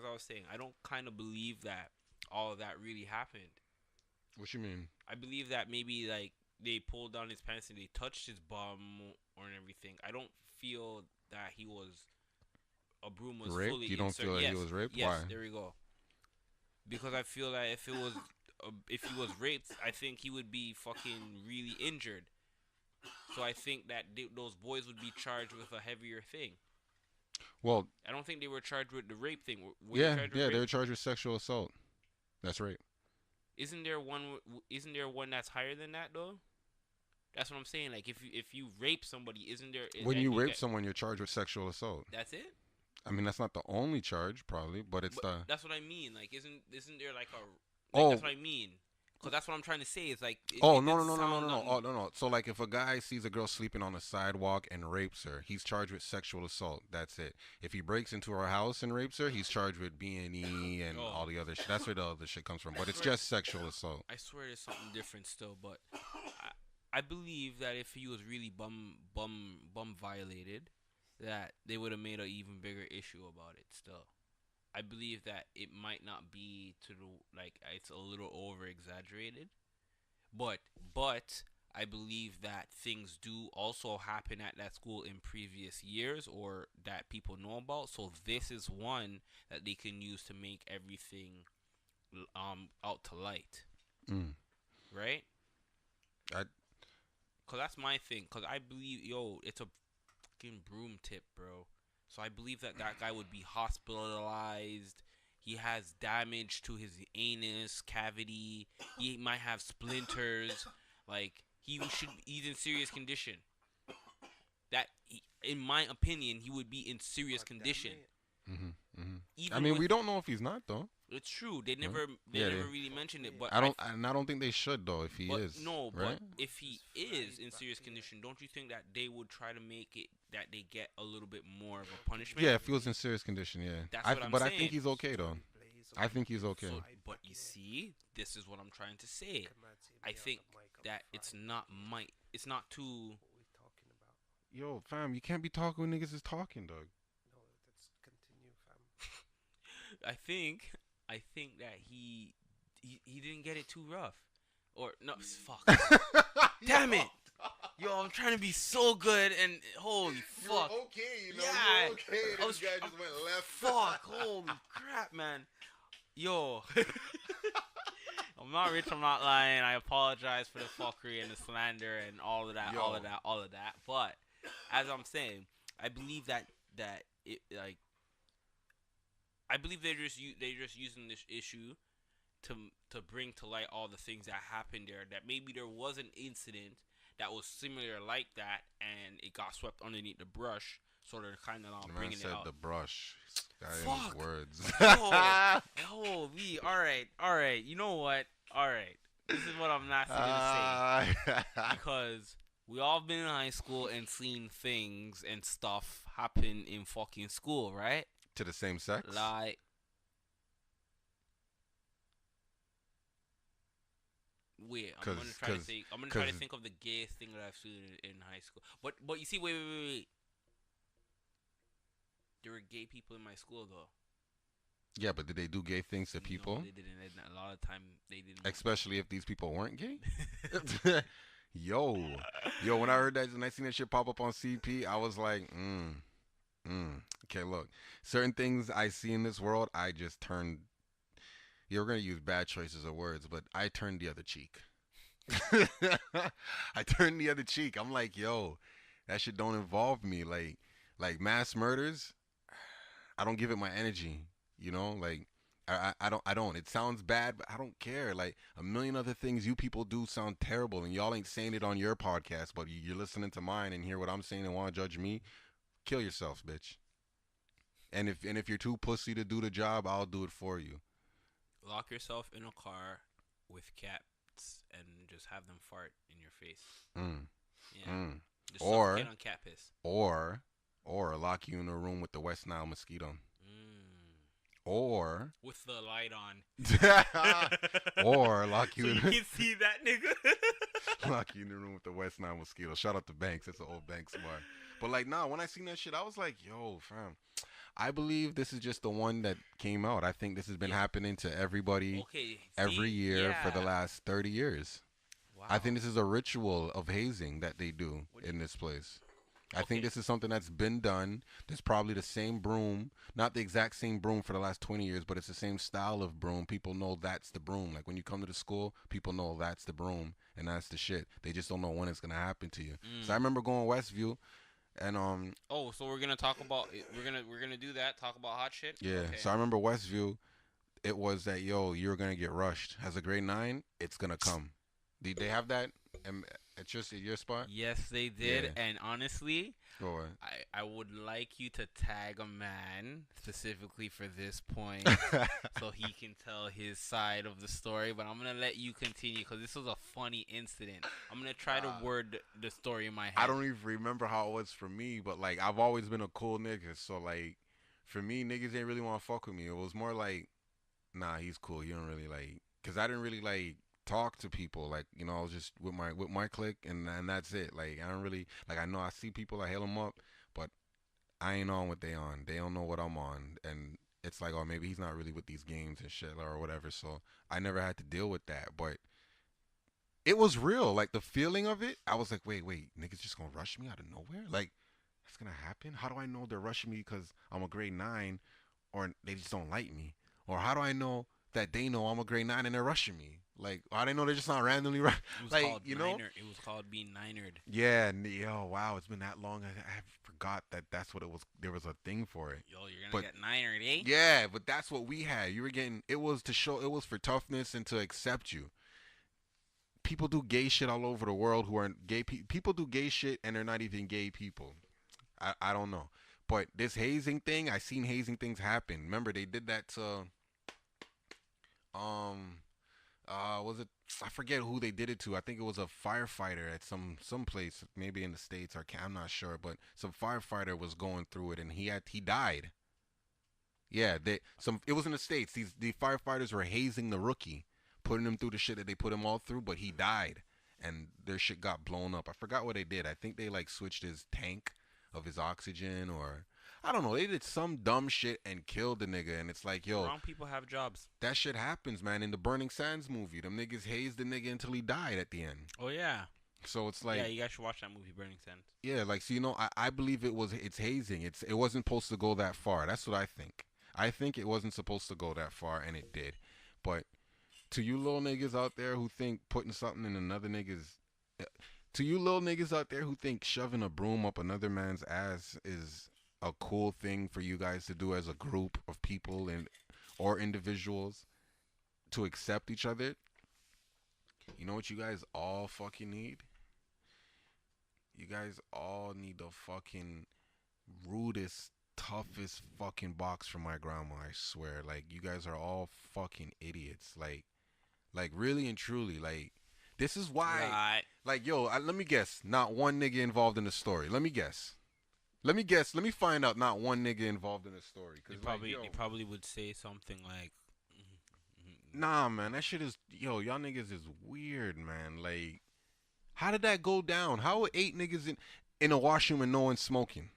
I was saying, I don't kind of believe that all of that really happened. What you mean? I believe that maybe like they pulled down his pants and they touched his bum or everything. I don't feel that a broom was Raped? fully You don't inserted. feel like Yes, he was raped? yes, Why? there we go. Because I feel that if he was raped, I think he would be fucking really injured. So I think that those boys would be charged with a heavier thing. Well, I don't think they were charged with the rape thing. yeah, they were charged with sexual assault. That's right. Isn't there one that's higher than that though? That's what I'm saying. Like if you rape somebody, isn't there? When you rape someone, you're charged with sexual assault. That's it. I mean, that's not the only charge, probably, but it's the. That's what I mean. Like, isn't there like a? Oh. That's what I mean. Because that's what I'm trying to say. Is like. No. So like, if a guy sees a girl sleeping on the sidewalk and rapes her, he's charged with sexual assault. That's it. If he breaks into her house and rapes her, he's charged with B&E and all the other shit. That's where the other shit comes from. But it's just sexual assault. I swear there's something different still, but I believe that if he was really bum violated, that they would have made an even bigger issue about it still. I believe that it might not be it's a little over exaggerated, but I believe that things do also happen at that school in previous years or that people know about. So this is one that they can use to make everything out to light. Right? Cause that's my thing. Cause I believe, it's a fucking broom tip, bro. So I believe that guy would be hospitalized. He has damage to his anus cavity. He might have splinters. Like he's in serious condition. In my opinion, he would be in serious condition. I mean, we don't know if he's not though. It's true. They never really mentioned it, but I don't think they should though. If he is, no, right? But if he is in serious condition, don't you think that they would try to make it that they get a little bit more of a punishment? Yeah, if he was in serious condition, yeah. That's what I'm saying. I think he's okay though. I think he's okay. So, but you see, this is what I'm trying to say. I think that it's not too. Yo, fam, you can't be talking when niggas is talking, dog. No, let's continue, fam. I think that he didn't get it too rough, or no, fuck. Damn it, yo, I'm trying to be so good and holy fuck. You're okay, Yeah, you're okay. This guy just went left. Fuck, holy crap, man. Yo, I'm not rich. I'm not lying. I apologize for the fuckery and the slander and all of that. But as I'm saying, I believe that it like. I believe they're just using this issue to bring to light all the things that happened there. That maybe there was an incident that was similar like that, and it got swept underneath the brush. So they're kind of bringing it out. The brush. Fuck. Words. Holy. All right. You know what? All right. This is what I'm not going to say. Because we all been in high school and seen things and stuff happen in fucking school, right? To the same sex? Like, wait, I'm gonna try to think. I'm gonna try to think of the gayest thing that I've seen in high school. But you see, wait. There were gay people in my school though. Yeah, but did they do gay things to people? No, they didn't. A lot of time they didn't. Especially if these people weren't gay. Yo, when I heard that and I seen that shit pop up on CP, I was like, Okay, look, certain things I see in this world, I just turned. You're gonna use bad choices of words, but I turned the other cheek. I turn the other cheek. I'm like, yo, that shit don't involve me. Like mass murders, I don't give it my energy. You know, like I don't. It sounds bad, but I don't care. Like a million other things you people do sound terrible, and y'all ain't saying it on your podcast, but you're listening to mine and hear what I'm saying and want to judge me. Kill yourselves, bitch. And if you're too pussy to do the job, I'll do it for you. Lock yourself in a car with cats and just have them fart in your face. Mm. Yeah. Mm. Just Or suffocate on cat piss. or lock you in a room with the West Nile mosquito. Or with the light on. or lock you so in you can see that nigga. lock you in the room with the West Nile mosquito. Shout out to Banks. It's an old Banks bar. But like, nah, when I seen that shit, I was like, yo, fam. I believe this is just the one that came out. I think this has been happening to everybody every year for the last 30 years. Wow. I think this is a ritual of hazing that they do in this place. I think this is something that's been done. There's probably the same broom, not the exact same broom for the last 20 years, but it's the same style of broom. People know that's the broom. Like when you come to the school, people know that's the broom and that's the shit. They just don't know when it's gonna happen to you. So I remember going Westview, and Oh, so we're gonna talk about we're gonna do that. Talk about hot shit. Yeah. Okay. So I remember Westview. It was that you're gonna get rushed as a grade 9. It's gonna come. Did they have that at your spot? Yes, they did. Yeah. And honestly, Go ahead. I would like you to tag a man specifically for this point so he can tell his side of the story. But I'm going to let you continue because this was a funny incident. I'm going to try to word the story in my head. I don't even remember how it was for me, but like I've always been a cool nigga. So like for me, niggas didn't really want to fuck with me. It was more like, nah, he's cool. You don't really like, because I didn't really like talk to people. Like, you know, I was just with my clique, and that's it. Like I don't really like, I know I see people, I hail them up, but I ain't on what they on. They don't know what I'm on, and it's like, oh, maybe he's not really with these games and shit or whatever. So I never had to deal with that, but it was real. Like the feeling of it, I was like, wait, niggas just gonna rush me out of nowhere? Like that's gonna happen? How do I know they're rushing me because I'm a grade 9, or they just don't like me? Or how do I know that they know I'm a grade 9 and they're rushing me? Like, how do they know they're just not randomly like, you know? It was called being ninered. Yeah, yo, wow, it's been that long. I forgot that's what it was. There was a thing for it. Yo, you're gonna get ninered, eh? Yeah, but that's what we had. You were getting. It was to show. It was for toughness and to accept you. People do gay shit all over the world who aren't gay. People do gay shit and they're not even gay people. I don't know. But this hazing thing, I seen hazing things happen. Remember, they did that to was it, I forget who they did it to. I think it was a firefighter at some place, maybe in the States, or I'm not sure, but some firefighter was going through it and he died. Yeah, it was in the States. The firefighters were hazing the rookie, putting him through the shit that they put him all through, but he died and their shit got blown up. I forgot what they did. I think they like switched his tank of his oxygen, or I don't know. They did some dumb shit and killed the nigga, and it's like, yo, wrong people have jobs. That shit happens, man. In the Burning Sands movie, them niggas hazed the nigga until he died at the end. Oh yeah. So it's like, yeah, you guys should watch that movie, Burning Sands. Yeah, like, so you know, I believe it's hazing. It wasn't supposed to go that far. That's what I think. I think it wasn't supposed to go that far, and it did. But to you little niggas out there who think putting something in another nigga's, to you little niggas out there who think shoving a broom up another man's ass is a cool thing for you guys to do as a group of people or individuals to accept each other, you know what you guys all fucking need? You guys all need the fucking rudest, toughest fucking box from my grandma, I swear. Like, you guys are all fucking idiots. Like really and truly, like, this is why, right. Like, yo, let me guess, not one nigga involved in the story. Let me guess. Let me find out not one nigga involved in the story. They probably would say something like, nah, man, that shit is, y'all niggas is weird, man. Like, how did that go down? How are 8 niggas in a washroom and no one's smoking?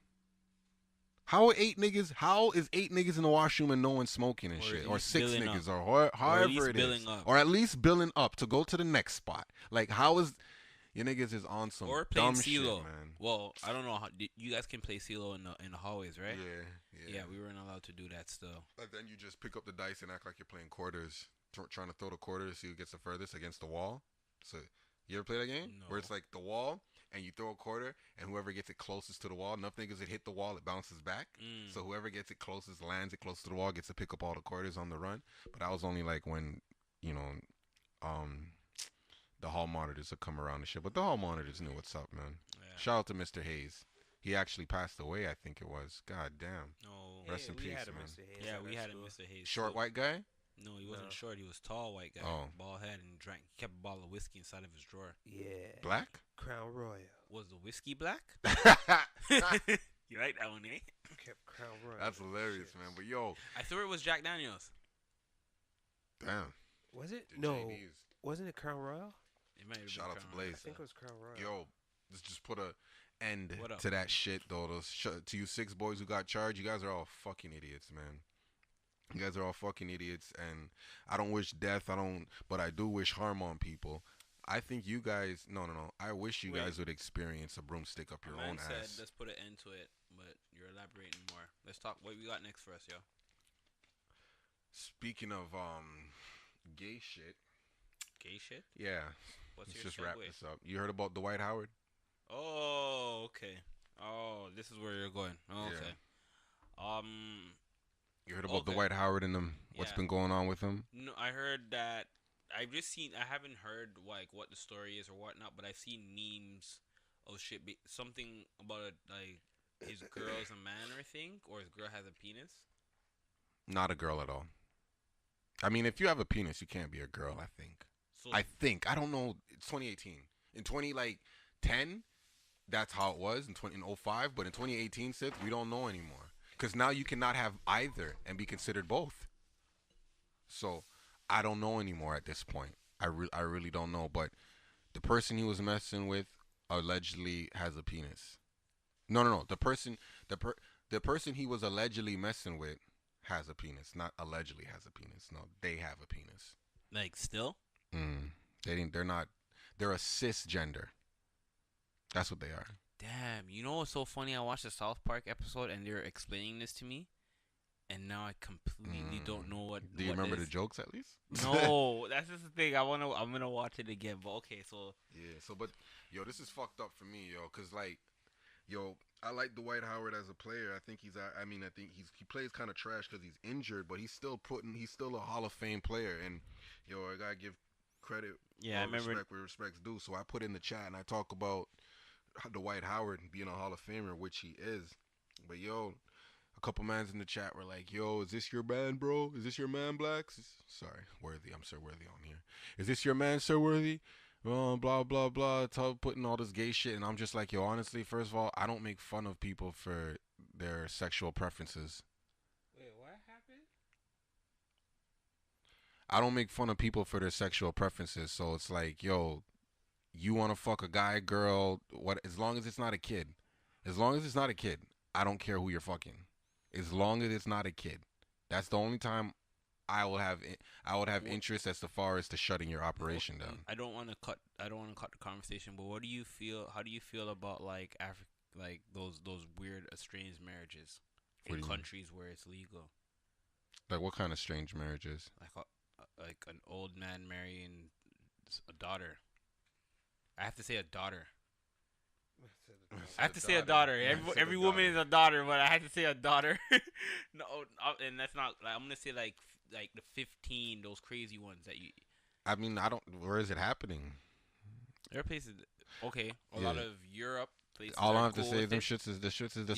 How is 8 niggas in the washroom and no one's smoking and shit? Or 6 niggas, or however it is. Or at least billing up to go to the next spot. Like, how is... Your niggas is on some dumb shit, man. Well, I don't know how you guys can play CeeLo in the hallways, right? Yeah. Yeah, we weren't allowed to do that still. But then you just pick up the dice and act like you're playing quarters, trying to throw the quarter to see who gets the furthest against the wall. So You ever play that game? No. Where it's like the wall, and you throw a quarter, and whoever gets it closest to the wall, enough niggas that hit the wall, it bounces back. So whoever gets it closest, lands it close to the wall, gets to pick up all the quarters on the run. But I was only like when, you know, um, the hall monitors would come around and shit. But the hall monitors knew what's up, man. Yeah. Shout out to Mr. Hayes. He actually passed away, I think it was. God damn. No. Rest in we peace, had a man. Mr. Hayes Yeah, at we our had a school. Mr. Hayes. Short too. white guy? No, he wasn't No. short. He was tall, white guy. Oh. Bald head and drank. He kept a bottle of whiskey inside of his drawer. Yeah. Black? Crown Royal. Was the whiskey black? That's You like that one, eh? Kept Crown Royal. hilarious, Shit. man. But yo, I thought it was Jack Daniels. damn. Was it? The No. JDs. Wasn't it Crown Royal? It might have Shout been out to Crown Blaze. I Royal. think it was Crown Royal. Yo, let's just put a end What up? to that shit, though. To you 6 boys who got charged, you guys are all fucking idiots, man. You guys are all fucking idiots, and I don't wish death. But I do wish harm on people. I think you guys, no. I wish you Wait. guys would experience a broomstick up your My man own said, ass. let's put an end to it, but you're elaborating more. Let's talk. What we got next for us, yo? Speaking of gay shit, Gay shit? yeah. What's Let's your just wrap segue? this up. You heard about Dwight Howard? Oh, okay. Oh, this is where you're going. Oh, Yeah. okay. You heard about Okay. Dwight Howard and them? What's Yeah. been going on with him? No, I heard that. I've just seen. I haven't heard like what the story is or whatnot, but I've seen memes of shit. Something about it, like his girl's a man or thing, or his girl has a penis. Not a girl at all. I mean, if you have a penis, you can't be a girl, I think. So I don't know. It's 2018. In 2010, that's how it was in 05. But in 2018, Sith, we don't know anymore. Because now you cannot have either and be considered both. So I don't know anymore at this point. I really don't know. But the person he was messing with allegedly has a penis. No. The person he was allegedly messing with has a penis. Not allegedly has a penis. No, they have a penis. like still. They're not. They're a cisgender. That's what they are. Damn, you know what's so funny? I watched the South Park episode and they're explaining this to me, and now I completely don't know what. Do you what remember is. the jokes at least? No, that's just the thing. I'm gonna watch it again. But okay, so Yeah. So, but yo, this is fucked up for me, yo, cause like, yo, I like Dwight Howard as a player. I think he plays kind of trash because he's injured, but he's still a Hall of Fame player, and yo, I gotta give credit. yeah, I remember. Respect where respect's due. So I put in the chat and I talk about Dwight Howard being a Hall of Famer, which he is. But yo, a couple mans in the chat were like, "Yo, is this your man, bro? Is this your man, Blacks? Sorry, Worthy. I'm Sir Worthy on here. Is this your man, Sir Worthy? Blah blah blah. Putting all this gay shit, and I'm just like, yo, honestly, first of all, I don't make fun of people for their sexual preferences. Wait, what happened? I don't make fun of people for their sexual preferences. So it's like, yo, you want to fuck a guy, girl, what? As long as it's not a kid. As long as it's not a kid, I don't care who you're fucking. As long as it's not a kid. That's the only time I would have interest as far as to shutting your operation down. I don't want to cut the conversation, but what do you feel? How do you feel about like like those weird estranged marriages What in do you mean? countries where it's legal? Like what kind of strange marriages? Like an old man marrying a daughter. I have to say a daughter. I have to say a daughter. Every woman is a daughter, but I have to say a daughter. No, and that's not. Like, I'm gonna say like the 15, those crazy ones that you. I mean, I don't. Where is it happening? There are places. Okay, a Yeah. lot of Europe places. All are I have to cool say, with them it. shits is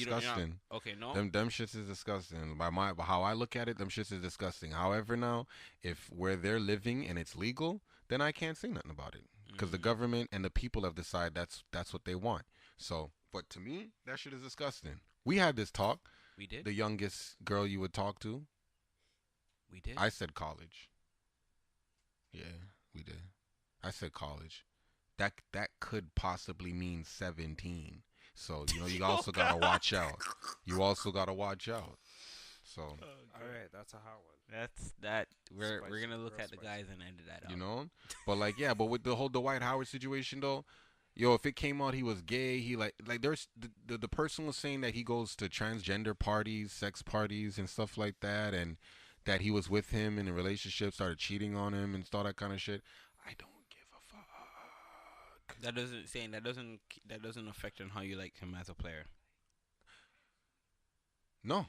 You're not- disgusting. Okay, no. Them shits is disgusting. By how I look at it, them shits is disgusting. However, now if where they're living and it's legal, then I can't say nothing about it because the government and the people have decided that's what they want. So, but to me, that shit is disgusting. We had this talk. We did. The youngest girl you would talk to, We did. I said college. Yeah, we did. I said college. That could possibly mean 17. So, you also got to watch out. You also got to watch out. So, All right, that's a hot one. That's that. We're Spicy, gonna look real at the spicy. guys and end that out. but like, yeah, but with the whole Dwight Howard situation though, yo, if it came out he was gay, he like there's the person was saying that he goes to transgender parties, sex parties and stuff like that, and that he was with him in a relationship, started cheating on him and all that kind of shit. I don't give a That doesn't affect on how you like him as a player. No.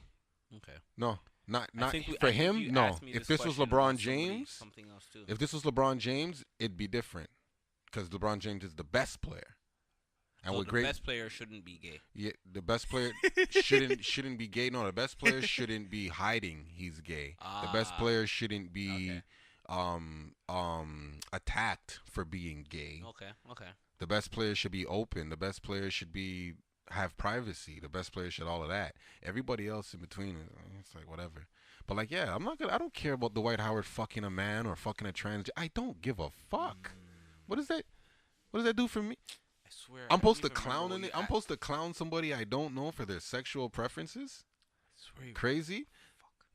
Okay. No. Not I think for I think him. you No. asked me If this this was question LeBron about James, something else too. if this was LeBron James, it'd be different because LeBron James is the best player. And So with the great, best player shouldn't be gay. yeah, the best player shouldn't be gay. No, the best player shouldn't be hiding he's gay. The best player shouldn't be attacked for being gay. Okay. The best player should be open. The best player should be have privacy. The best player should all of that. Everybody else in between, it's like whatever. But like, yeah, I don't care about Dwight Howard fucking a man or fucking a trans. I don't give a fuck. What is that? What does that do for me? I swear. I'm supposed to clown in it. I'm supposed to clown somebody I don't know for their sexual preferences. Crazy. Fuck.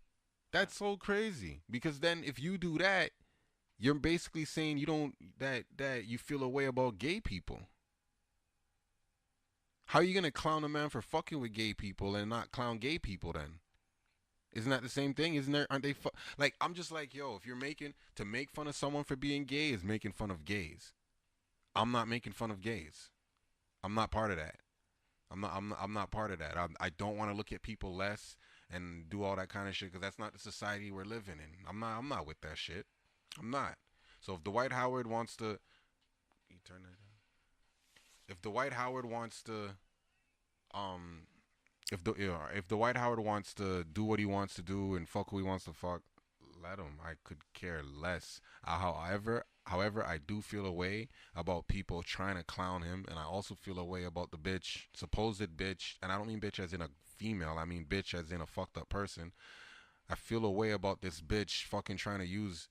That's so crazy. Because then if you do that, you're basically saying you don't that you feel a way about gay people. How are you gonna clown a man for fucking with gay people and not clown gay people then? Isn't that the same thing? Isn't there? Aren't they like? I'm just like, yo, if you're to make fun of someone for being gay is making fun of gays. I'm not making fun of gays. I'm not part of that. I'm not part of that. I don't want to look at people less and do all that kind of shit because that's not the society we're living in. I'm not with that shit. I'm not. So if Dwight Howard wants to, you turn that down. If Dwight Howard wants to, if Dwight Howard wants to do what he wants to do and fuck who he wants to fuck, let him. I could care less. However, I do feel a way about people trying to clown him, and I also feel a way about the bitch, supposed bitch, and I don't mean bitch as in a female. I mean bitch as in a fucked up person. I feel a way about this bitch fucking trying to use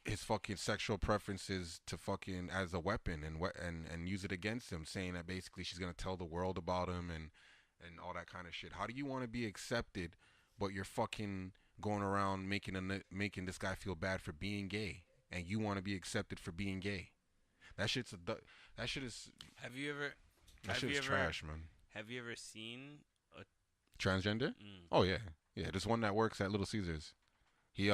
his fucking sexual preferences to fucking as a weapon and use it against him, saying that basically she's gonna tell the world about him and all that kind of shit. How do you want to be accepted, but you're fucking going around making this guy feel bad for being gay, and you want to be accepted for being gay? That shit is. Have you ever? That shit is trash, man. Have you ever seen a transgender? Oh yeah. There's one that works at Little Caesars. He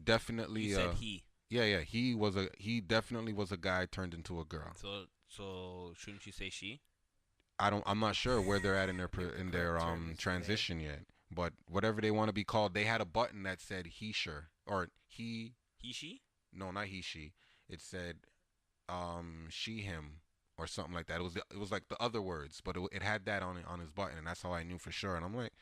definitely. You said he. Yeah. He definitely was a guy turned into a girl. So shouldn't you say she? I'm not sure where they're at in their transition yet. But whatever they want to be called, they had a button that said he sure or he. He she? No, not he she. It said she him or something like that. It was like the other words, but it had that on his button, and that's how I knew for sure. And I'm like,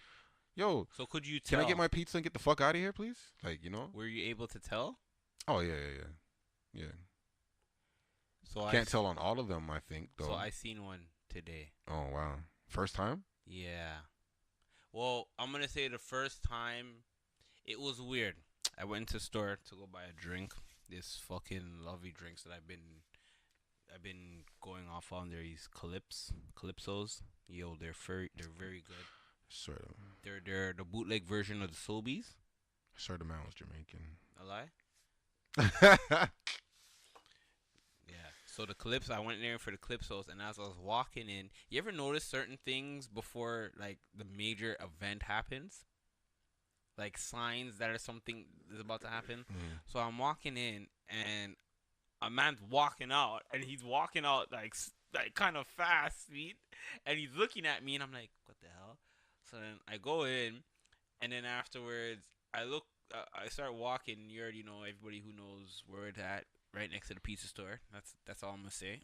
yo, so could you tell? Can I get my pizza and get the fuck out of here, please? Like, you know? Were you able to tell? Oh yeah. So I can't tell on all of them, I think, though. So I seen one today. Oh wow, first time? Yeah. Well, I'm gonna say the first time, it was weird. I went to the store to go buy a drink. This fucking lovely drinks that I've been going off on. These Calypsos. Yo, they're very good. Sort of. They're the bootleg version of the Sobeys. Sort of man was Jamaican. A lie? Yeah. So the Calypso, I went in there for the Calypsos, and as I was walking in, you ever notice certain things before like the major event happens? Like signs that something is about to happen. So I'm walking in, and a man's walking out, and he's walking out like kind of fast, speed, and he's looking at me, and I'm like, what the hell? So then I go in, and then afterwards I look, I start walking. You already know, everybody who knows where it's at, right next to the pizza store. That's all I'm gonna say.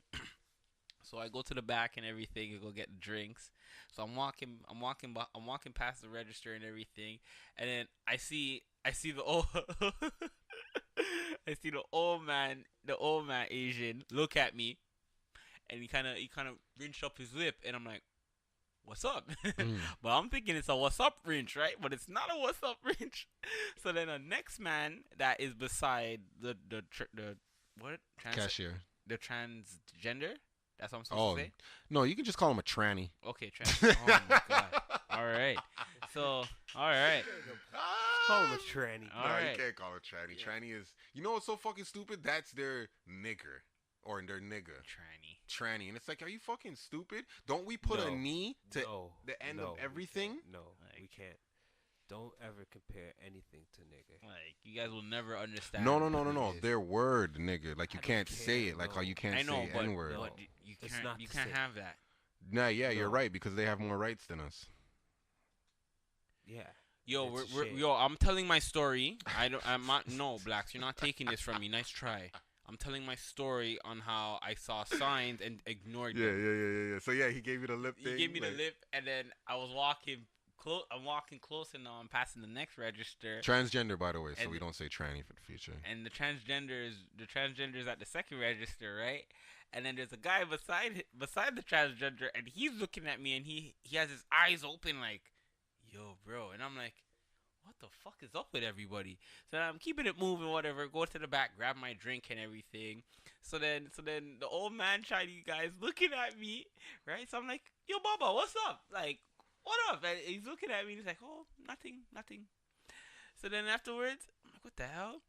So I go to the back and everything and go get the drinks. So I'm walking past the register and everything, and then I see the old I see the old man Asian look at me, and he kind of wrenched up his lip, and I'm like, what's up? But I'm thinking it's a what's up wrench, right? But it's not a what's up wrench. So then the next man that is beside the what cashier, the transgender. That's what I'm supposed to say? No, you can just call him a tranny. Okay, tranny. Oh, my God. All right. So, all right. Call him a tranny. No, you can't call it tranny. Yeah. Tranny is... You know what's so fucking stupid? That's their nigger. Or their nigga. Tranny. And it's like, are you fucking stupid? Don't we put a knee to the end of everything? No, we can't. Don't ever compare anything to nigga. Like, you guys will never understand. No. who it is. Their word, nigga. Like you I don't can't say care, it. Like how no. you can't I know, say but N word. No. you It's can't not you the can't same. have that. Nah, yeah, you're No. right because they have more rights than us. Yeah. Yo, It's a shame. I'm telling my story. I'm not. No, blacks, you're not taking this from me. Nice try. I'm telling my story on how I saw signs and ignored them. Yeah. So yeah, he gave you the lip He gave me the lip, and then I was walking close. I'm walking close, and now I'm passing the next register. Transgender, by the way, so And- we don't say tranny for the future. And the transgender's at the second register, right? And then there's a guy beside the transgender, and he's looking at me, and he has his eyes open like, yo, bro. And I'm like, what the fuck is up with everybody? So I'm keeping it moving, whatever. Go to the back, grab my drink and everything. So then the old man Chinese guy is looking at me, right? So I'm like, yo, Baba, what's up? Like, what up? And he's looking at me, and he's like, oh, nothing. So then afterwards, I'm like, what the hell?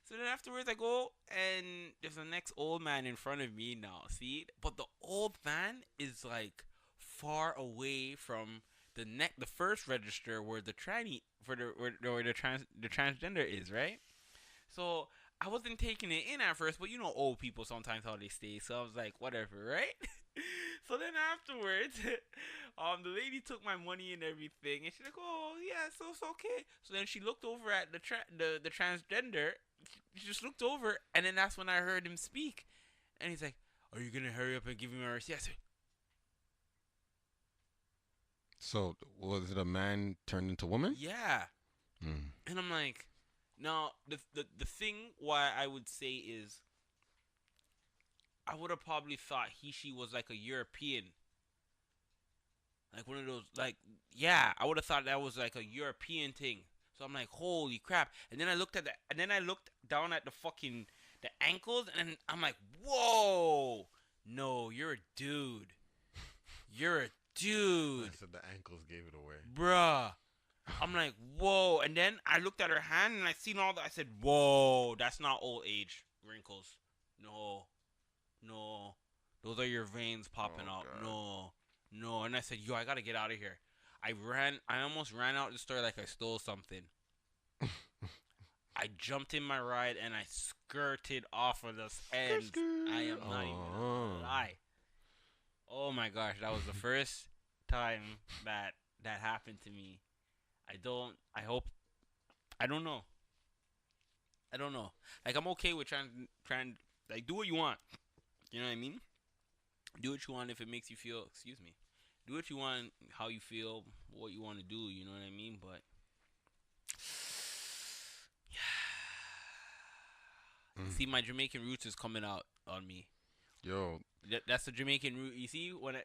So then afterwards, I go, and there's the next old man in front of me now, see? But the old man is, like, far away from the first register where the tranny, where the transgender is, right? So I wasn't taking it in at first, but you know old people sometimes how they stay. So I was like, whatever, right? So then afterwards, the lady took my money and everything, and she's like, oh yeah, so it's okay. So then she looked over at the transgender. She just looked over, and then that's when I heard him speak, and he's like, are you gonna hurry up and give me my receipt? I said, So was it a man turned into woman? yeah. Mm. And I'm like, now the thing why I would say is, I would have probably thought she was like a European, like one of those, like, yeah, I would have thought that was like a European thing. So I'm like, holy crap! And then I looked down at the ankles, and I'm like, whoa, no, you're a dude, you're a dude, So the ankles gave it away. bruh. I'm like, whoa. And then I looked at her hand, and I seen all that. I said, whoa, that's not old age wrinkles. No. Those are your veins popping Oh, out. God. No. And I said, yo, I got to get out of here. I almost ran out the store like I stole something. I jumped in my ride, and I skirted off of this end. I am not even gonna lie. Oh, my gosh. That was the first time that happened to me. I don't know. Like, I'm okay with trying, like, do what you want. You know what I mean? Do what you want if it makes you feel, do what you want, how you feel, what you want to do, you know what I mean? But, Mm. see, my Jamaican roots is coming out on me. Yo, That's the Jamaican root. You see, when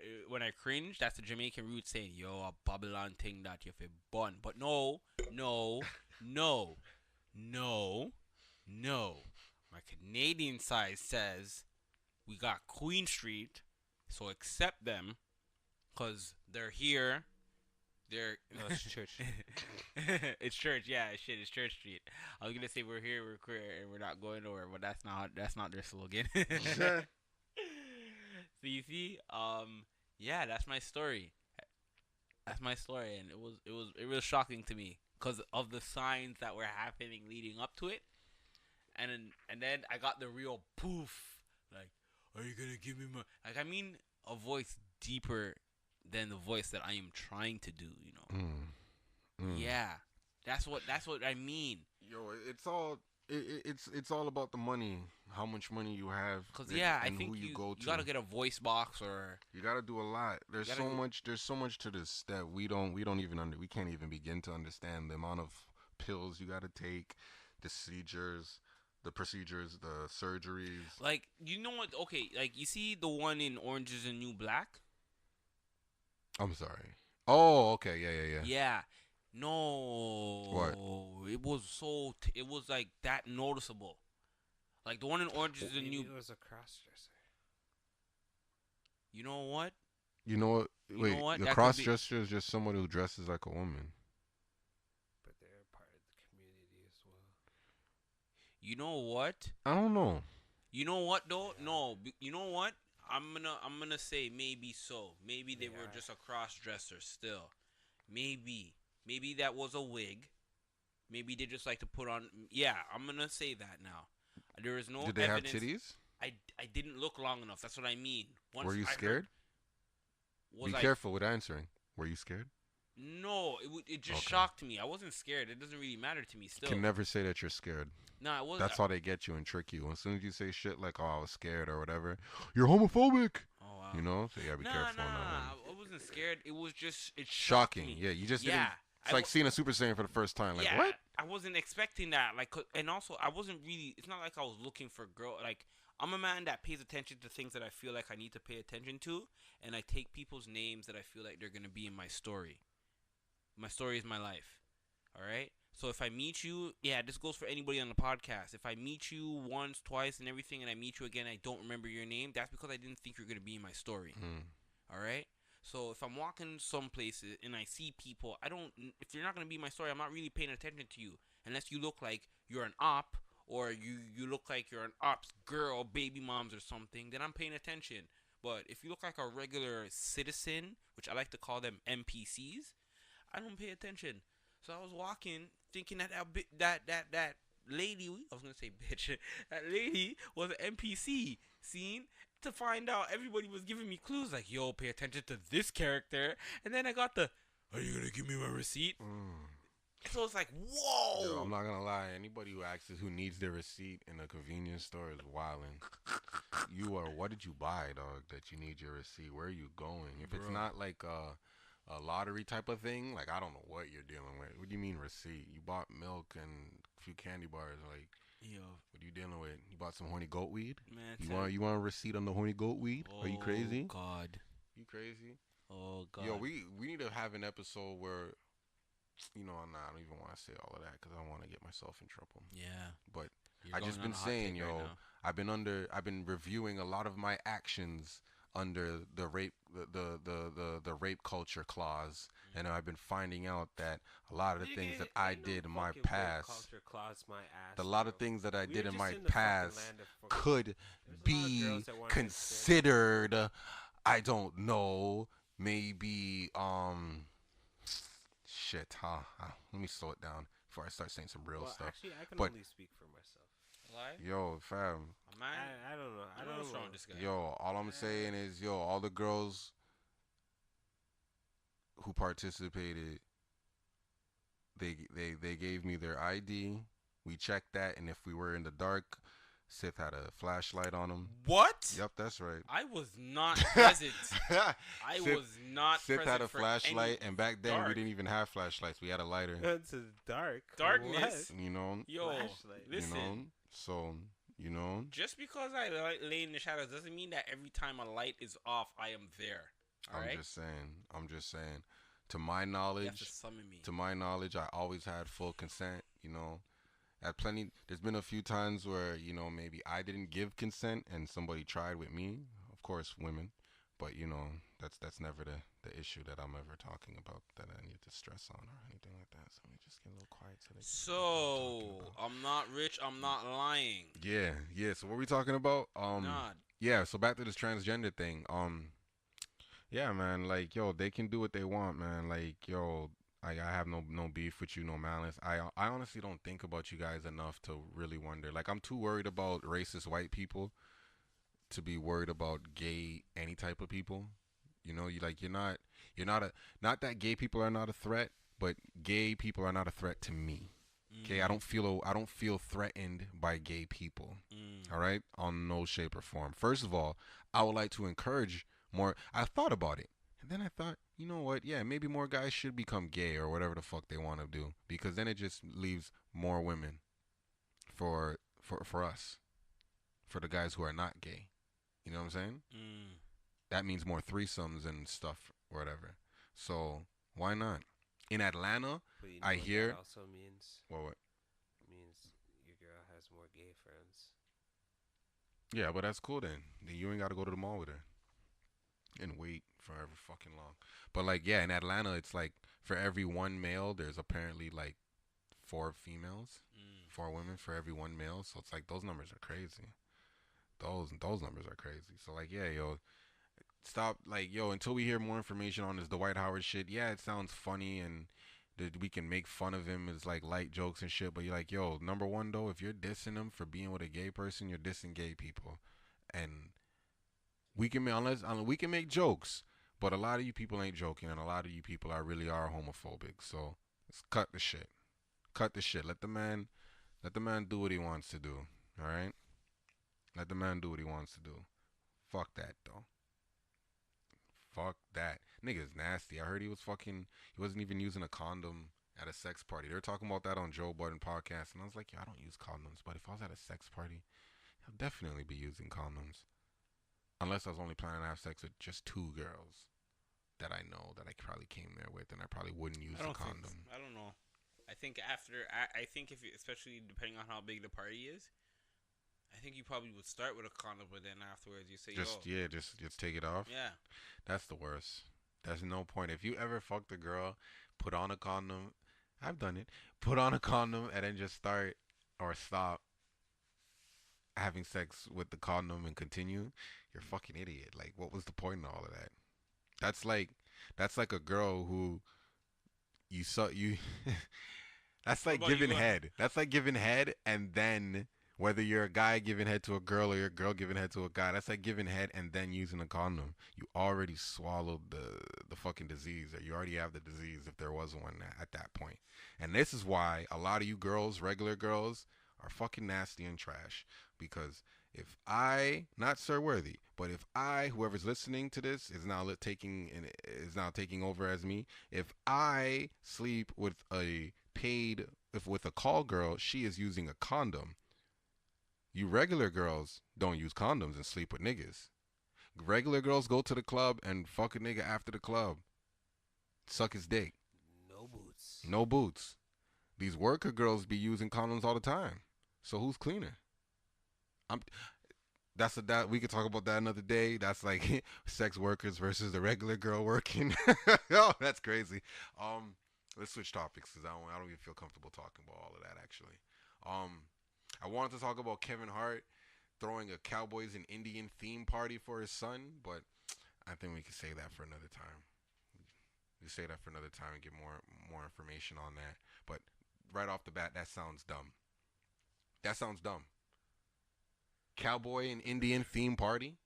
I cringe, that's the Jamaican root saying, yo, a Babylon thing that you feel bun. But no. My Canadian side says, we got Queen Street, so accept them, because they're here. They're No, it's church. It's church, yeah, it's Church Street. I was gonna say we're here, we're queer, and we're not going nowhere, but that's not their slogan. So you see, yeah, that's my story. That's my story, and it was shocking to me because of the signs that were happening leading up to it, and then I got the real poof, like, are you gonna give me my, like, I mean, a voice deeper than the voice that I am trying to do, you know. Yeah, that's what I mean. Yo, it's all about the money, how much money you have, Cause yeah, I and think who you go to. you gotta get a voice box, or You gotta do a lot. There's gotta so go- much. There's so much to this that we can't even begin to understand the amount of pills you gotta take, the procedures, the surgeries. like, you know what? Okay, like, you see the one in Orange Is the New Black. I'm sorry. Oh, okay, yeah. Yeah. No. What? It was it was like that noticeable. Like the one in Orange Is the Maybe New. it was a cross-dresser. You know what? You know what? You Wait, know what? the That could cross be- dresser is just someone who dresses like a woman. But they're part of the community as well. You know what? I don't know. You know what though? No. You know what? I'm gonna say maybe so. Maybe they were Yeah. just a cross dresser still. Maybe. Maybe that was a wig. Maybe they just like to put on. Yeah, I'm gonna say that now. There is no Did they have evidence. titties? I didn't look long enough. That's what I mean. Once Were you I scared? was Be I? careful with answering. Were you scared? No, it just Okay. shocked me. I wasn't scared. It doesn't really matter to me still. Can never say that you're scared. No, I wasn't. That's how they get you and trick you. As soon as you say shit like, "Oh, I was scared" or whatever, you're homophobic. Oh wow. You know, so you gotta be careful on that one. I wasn't scared. It was just it shocked Shocking. me. Yeah, you just Yeah. didn't. It's like seeing a Super Saiyan for the first time. Like, yeah, what? I wasn't expecting that. Like, and also I wasn't really. It's not like I was looking for girl. Like, I'm a man that pays attention to things that I feel like I need to pay attention to, and I take people's names that I feel like they're gonna be in my story. My story is my life. All right. So if I meet you, yeah, this goes for anybody on the podcast. If I meet you once, twice, and everything, and I meet you again, I don't remember your name. That's because I didn't think you're gonna be in my story. All right. So if I'm walking some places and I see people, I don't. If you're not gonna be in my story, I'm not really paying attention to you unless you look like you're an op or you look like you're an op's girl, baby moms or something. Then I'm paying attention. But if you look like a regular citizen, which I like to call them NPCs, I don't pay attention. So I was walking, thinking that that lady, I was gonna say bitch, that lady was an NPC. Seen to find out, everybody was giving me clues like, yo, pay attention to this character, and then I got the, are you gonna give me my receipt? So it's like, whoa. Yo, I'm not gonna lie. Anybody who asks who needs their receipt in a convenience store is wildin'. You are. What did you buy, dog? That you need your receipt? Where are you going? If it's Bro. not like a lottery type of thing, like I don't know what you're dealing with. What do you mean receipt? You bought milk and a few candy bars. Like, Yo, what are you dealing with? You bought some horny goat weed? man. You want a receipt on the horny goat weed? Are you crazy? Oh God. You crazy? Oh God. Yo, we need to have an episode where, you know, I don't even want to say all of that because I don't want to get myself in trouble. Yeah. But You're I going just on been a hot saying, take yo, right now. I've been reviewing a lot of my actions under the rape the rape culture clause, and I've been finding out that a lot of the things that I did in my past, a lot of things that I did in my past could be considered, I don't know, maybe shit, huh? Let me slow it down before I start saying some real stuff. Actually, I can But- only speak for myself. Lie? Yo, fam. Man, I don't know. I I don't know what's know. wrong with this guy. Yo, all I'm saying is, yo, all the girls who participated, they gave me their ID. We checked that, and if we were in the dark, Sith had a flashlight on him. What? Yep, that's right. I was not present. I Sith- was not Sith present had a for flashlight, any and back then we dark. didn't even have flashlights. We had a lighter. It's a dark. Darkness. You know, Yo, Flashlight. listen. you know. So, you know, Just because I lay in the shadows doesn't mean that every time a light is off, I am there. All right? I'm just saying. To my You have knowledge, to summon me. to my knowledge, I always had full consent. You know, at plenty. There's been a few times where, you know, maybe I didn't give consent and somebody tried with me. Of course, women, but you know, that's never the issue that I'm ever talking about that I need to stress on or anything like that. So let me just get a little quiet so they can know what I'm talking So, about. I'm not rich. I'm not lying. Yeah. So what are we talking about? Nah. Yeah. So back to this transgender thing. Yeah, man. Like, yo, they can do what they want, man. Like, yo, I have no beef with you, no malice. I honestly don't think about you guys enough to really wonder. Like, I'm too worried about racist white people to be worried about gay any type of people. You know, not that gay people are not a threat, but gay people are not a threat to me. Okay, I don't feel threatened by gay people. All right, on no shape or form. First of all, I would like to encourage more. I thought about it, and then I thought, you know what? Yeah, maybe more guys should become gay or whatever the fuck they want to do, because then it just leaves more women for us, for the guys who are not gay. You know what I'm saying? That means more threesomes and stuff or whatever. So why not? In Atlanta, But you know I what hear. that also means What? means your girl has more gay friends. Yeah, but that's cool then. Then you ain't got to go to the mall with her and wait forever fucking long. But like, yeah, in Atlanta, it's like for every one male, there's apparently like 4 females, 4 women for every 1 male. So it's like those numbers are crazy. Those numbers are crazy. So like, yeah, yo, stop. Like, yo, until we hear more information on this Dwight Howard shit. Yeah, it sounds funny and that we can make fun of him as like light jokes and shit. But you're like, yo, number one though, if you're dissing him for being with a gay person, you're dissing gay people, and we can make unless we can make jokes, but a lot of you people ain't joking, and a lot of you people are homophobic. So let's cut the shit. Cut the shit. Let the man do what he wants to do. All right. Let the man do what he wants to do. Fuck that though. Fuck that. Nigga's nasty. I heard he wasn't even using a condom at a sex party. They were talking about that on Joe Budden podcast, and I was like, yo, I don't use condoms, but if I was at a sex party, I'll definitely be using condoms. Unless I was only planning to have sex with just two girls that I know that I probably came there with, and I probably wouldn't use the condom. I don't know. I think I think if you, especially depending on how big the party is, I think you probably would start with a condom, but then afterwards you say, Just take it off. yeah. That's the worst. There's no point. If you ever fucked a girl, put on a condom. I've done it. Put on a condom and then just start or stop having sex with the condom and continue. You're a fucking idiot. Like, what was the point in all of that? That's like a girl who you saw you. That's like giving head. That's like giving head, and then whether you're a guy giving head to a girl or you're a girl giving head to a guy, that's like giving head and then using a condom. You already swallowed the fucking disease, or you already have the disease if there was one at that point. And this is why a lot of you girls, regular girls, are fucking nasty and trash. Because if I, not Sir Worthy, but if I, whoever's listening to this, is now taking over as me, if I sleep with with a call girl, she is using a condom. You regular girls don't use condoms and sleep with niggas. Regular girls go to the club and fuck a nigga after the club. Suck his dick. No boots. No boots. These worker girls be using condoms all the time. So who's cleaner? That we could talk about that another day. That's like sex workers versus the regular girl working. Oh, that's crazy. Let's switch topics because I don't even feel comfortable talking about all of that actually. I wanted to talk about Kevin Hart throwing a Cowboys and Indian theme party for his son, but I think we can say that for another time. We say that for another time and get more information on that. But right off the bat, that sounds dumb. That sounds dumb. Cowboy and Indian theme party?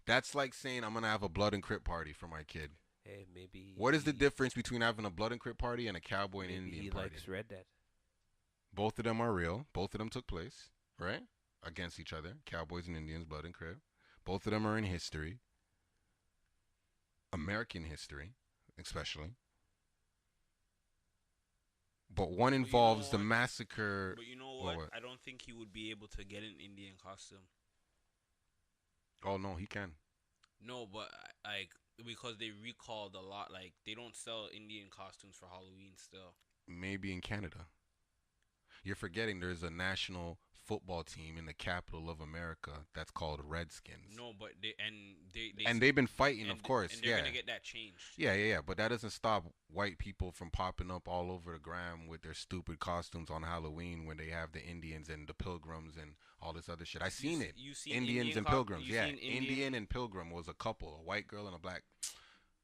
That's like saying I'm going to have a blood and crip party for my kid. Hey, maybe. What is the difference between having a blood and crip party and a cowboy and Indian he party? likes Red Dead. Both of them are real. Both of them took place, right? Against each other. Cowboys and Indians, blood and crip. Both of them are in history. American history, especially. But one involves the massacre. But you know what? I don't think he would be able to get an Indian costume. Oh, no, he can. No, but like because they recalled a lot. Like they don't sell Indian costumes for Halloween still. Maybe in Canada. You're forgetting there's a national football team in the capital of America that's called Redskins. No, but they've been fighting, of course. And they're gonna get that changed. Yeah. But that doesn't stop white people from popping up all over the gram with their stupid costumes on Halloween when they have the Indians and the Pilgrims and all this other shit. I seen it. You seen Indians and Pilgrims. Yeah, Indian and Pilgrim was a couple, a white girl and a black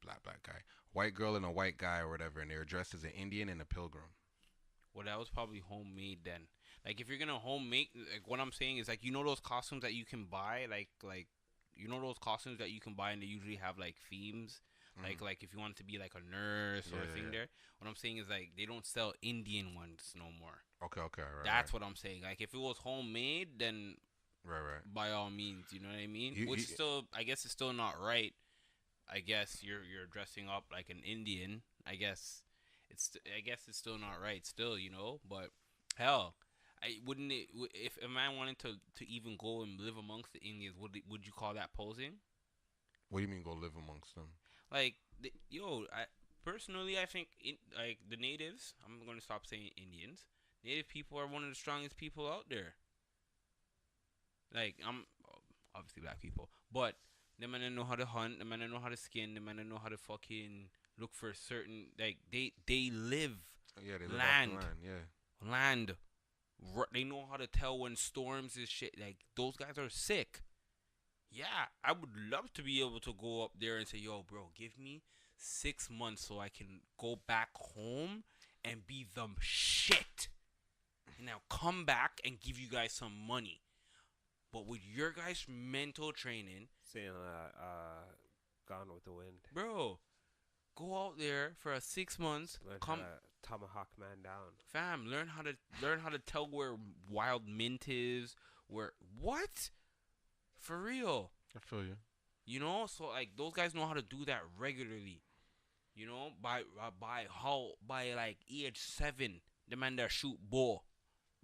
guy, white girl and a white guy or whatever, and they were dressed as an Indian and a Pilgrim. Well, that was probably homemade then. Like, if you're gonna homemade, like, what I'm saying is, like, you know those costumes that you can buy, like, you know those costumes that you can buy and they usually have, like, themes? Mm-hmm. Like, if you want to be, like, a nurse or a thing there. What I'm saying is, like, they don't sell Indian ones no more. Okay, right. That's what I'm saying. Like, if it was homemade, then... Right. By all means, you know what I mean? Which still, I guess it's still not right. I guess you're dressing up like an Indian. I guess it's still not right still, you know, but hell, if a man wanted to even go and live amongst the Indians, would you call that posing? What do you mean go live amongst them? Like, personally, I think like the natives, I'm going to stop saying Indians. Native people are one of the strongest people out there. Like, I'm obviously black people, but the men know how to hunt, the men know how to skin, the men know how to fucking look for certain, like, they live. Yeah, they live land. off the land. Yeah. Land. They know how to tell when storms is shit. Like, those guys are sick. Yeah, I would love to be able to go up there and say, yo, bro, give me 6 months so I can go back home and be the shit. And now come back and give you guys some money. But with your guys' mental training, Saying Gone with the Wind. bro, go out there for 6 months. Learn Come, how to tomahawk man down. fam, learn how to tell where wild mint is. Where what? For real. I feel you. You know, so like those guys know how to do that regularly. You know, by like age 7, the man that shoot bow.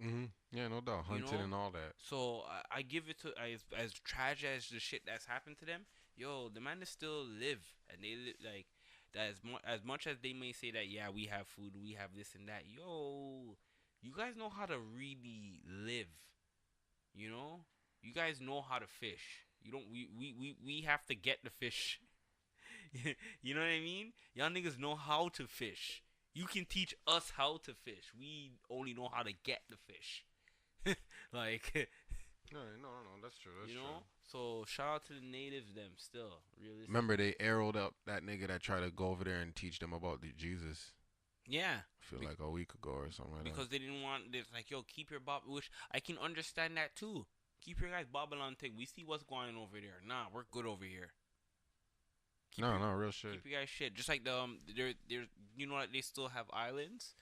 Yeah, no doubt. Hunting know? and all that. So I give it to as tragic as the shit that's happened to them. Yo, the man is still live, and they like that as much as they may say that yeah we have food, we have this and that. Yo, you guys know how to really live. You know, you guys know how to fish. You don't. We have to get the fish. You know what I mean? Y'all niggas know how to fish. You can teach us how to fish. We only know how to get the fish. Like, No, that's true. That's you true. know? So, shout out to the natives, them, still. Realistic. Remember, they arrowed up that nigga that tried to go over there and teach them about Jesus. Yeah. I feel like a week ago or something like Because that. they didn't want this. Like, yo, keep your bob. Which I can understand that, too. Keep your guys Babylon thing. We see what's going on over there. Nah, we're good over here. No, real shit. Keep your guys shit. Just like the there you know that they still have islands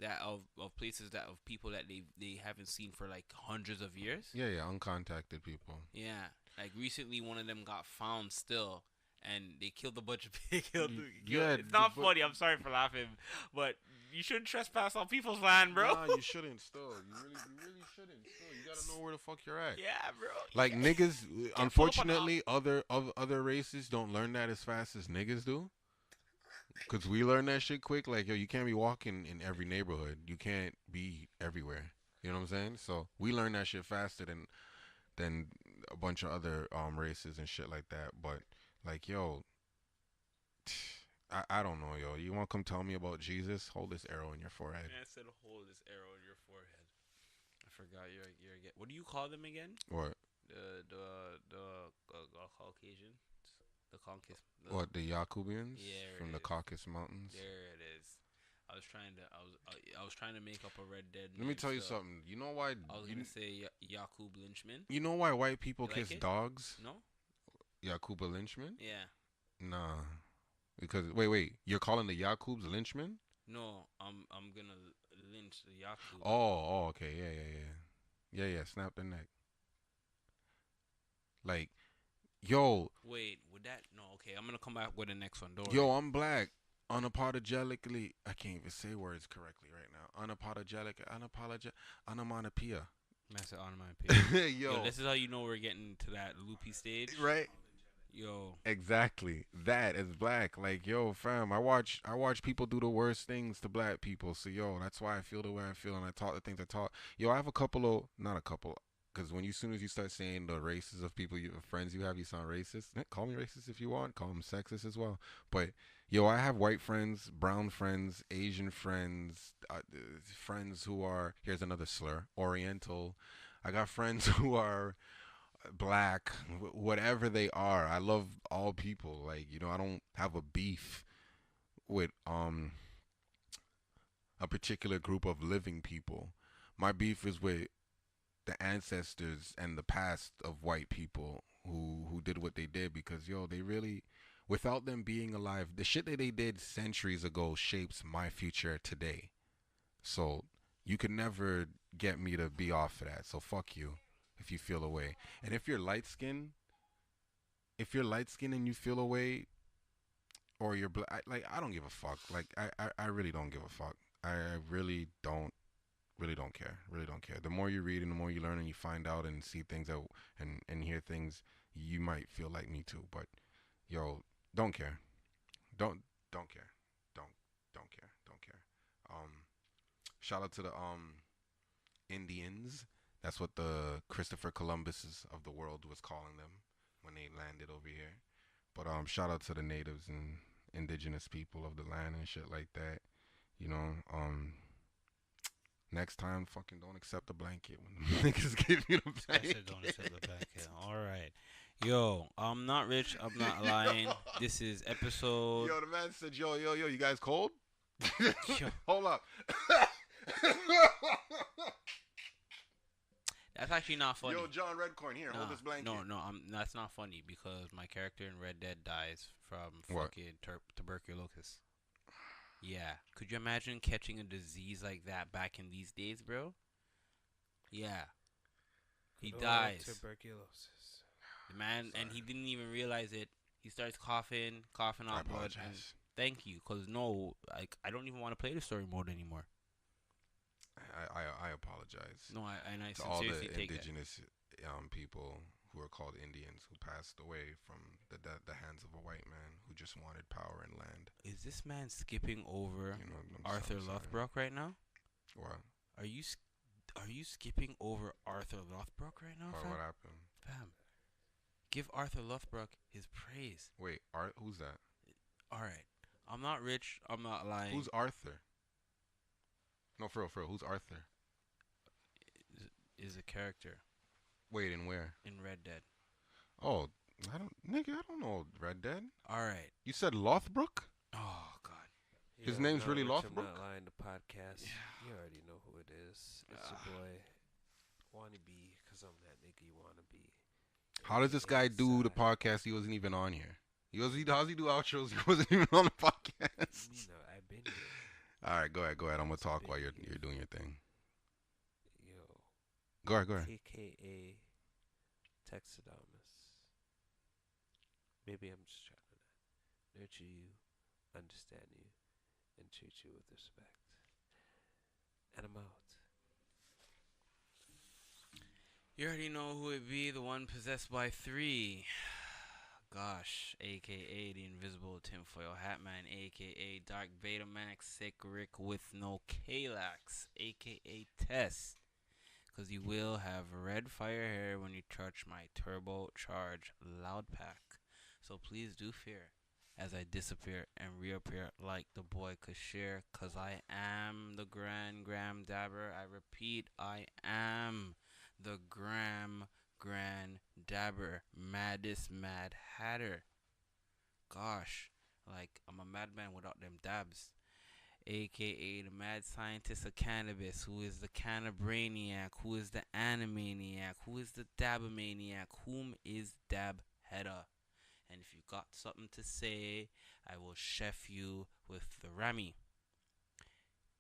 that of places that of people that they haven't seen for like hundreds of years. Yeah, uncontacted people. Yeah, like recently one of them got found still, and they killed a bunch of people. Yeah, It's not funny. I'm sorry for laughing, but you shouldn't trespass on people's land, bro. Nah, you shouldn't. Still, you really shouldn't. Still, you gotta know where the fuck you're at. Yeah, bro. Like Yeah. niggas, pull up on unfortunately, other races don't learn that as fast as niggas do. Cause we learn that shit quick. Like yo, you can't be walking in every neighborhood. You can't be everywhere. You know what I'm saying? So we learn that shit faster than a bunch of other races and shit like that. But like yo, I don't know, yo. You want to come tell me about Jesus? Hold this arrow in your forehead. I said hold this arrow in your forehead. I forgot your what do you call them again? What? The Caucasians. The Caucasians. What, the Yakubians Yeah, from it the is. Caucasus Mountains? There it is. I was trying to make up a Red Dead. Let me name tell you still. something. You know why? I was gonna say Yakub Lynchman. You know why white people You like kiss it? dogs? No. Yakuba Lynchman? Yeah. Nah. Because wait, you're calling the Yakubs Lynchmen? No. I'm gonna lynch the Yakub. Oh, okay, yeah. Snap the neck. Like, yo, Wait. Would that? No. Okay. I'm gonna come back with the next one. Don't yo, worry. I'm black. Unapologetically, I can't even say words correctly right now. Onomatopoeia. Master onomatopoeia. Yo, Yo, this is how you know we're getting to that loopy stage. right? Yo. Exactly. That is black. Like, yo, fam, I watch people do the worst things to black people. So, yo, that's why I feel the way I feel and I talk the things I talk. Yo, I have not a couple, because as soon as you start saying the races of people, friends you have, you sound racist. Call me racist if you want. Call them sexist as well. But, yo, I have white friends, brown friends, Asian friends, friends who are, here's another slur, Oriental. I got friends who are black, whatever they are. I love all people. Like, I don't have a beef with a particular group of living people. My beef is with the ancestors and the past of white people who did what they did, because yo, they really, without them being alive, the shit that they did centuries ago shapes my future today. So you could never get me to be off of that. So fuck you if you feel away. And if you're light skinned and you feel away, or you're black, like, I don't give a fuck. Like, I really don't give a fuck. I really don't care. Really don't care. The more you read and the more you learn and you find out and see things and hear things, you might feel like me too. But yo, don't care. Don't care. Don't care. Shout out to the Indians. That's what the Christopher Columbuses of the world was calling them when they landed over here. But shout out to the natives and indigenous people of the land and shit like that. Next time, fucking don't accept the blanket when the niggas give you the I blanket. said don't accept the blanket. All right. Yo, I'm not rich. I'm not lying. This is episode. Yo, the man said, yo, you guys cold? Hold up. That's actually not funny. Yo, John Redcorn, here, hold this blanket. No, that's not funny because my character in Red Dead dies from What? fucking tuberculosis. Yeah. Could you imagine catching a disease like that back in these days, bro? Yeah. He dies. Tuberculosis. The man, and he didn't even realize it. He starts coughing out blood. And thank you, cause no, like I don't even want to play the story mode anymore. I apologize. No, I to all the sincerely take indigenous people who are called Indians who passed away from the hands of a white man who just wanted power and land. that. Is this man skipping over You know, Arthur I'm sorry. Lothbrok right now? What? Are you skipping over Arthur Lothbrok right now, fam? What happened? Fam, give Arthur Lothbrok his praise. Wait, who's that? All right, I'm not rich. I'm not lying. Who's Arthur? No, for real, who's Arthur? Is a character Wait, and where? in Red Dead. Oh, I don't know Red Dead. All right. You said Lothbrok? Oh God. His name's really Rich, Lothbrok? I'm not lying. The podcast. Yeah. You already know who it is. It's your boy, Juanie B, because I'm that nigga you want to be. How does this guy do the Inside. podcast? He wasn't even on here. How's he do outros? He wasn't even on the podcast. You know, I've been here. All right, go ahead. I'm gonna talk while you're doing your thing. Yo. Go ahead. AKA Taxidermist. Maybe I'm just trying to nurture you, understand you, and treat you with respect. And I'm out. You already know who it be, the one possessed by 3. Gosh, aka the invisible tinfoil hat man, aka Dark Betamax, Sick Rick with no Kalax, aka Tess. Cause you will have red fire hair when you touch my turbocharged loud pack. So please do fear as I disappear and reappear like the boy Kashir. Cause I am the Grand Dabber. I repeat, I am the Grand Dabber, maddest Mad Hatter. Gosh, like I'm a madman without them dabs. AKA the mad scientist of cannabis, who is the cannabrainiac, who is the animaniac, who is the dabomaniac, whom is Dab Header. And if you got something to say, I will chef you with the Rami.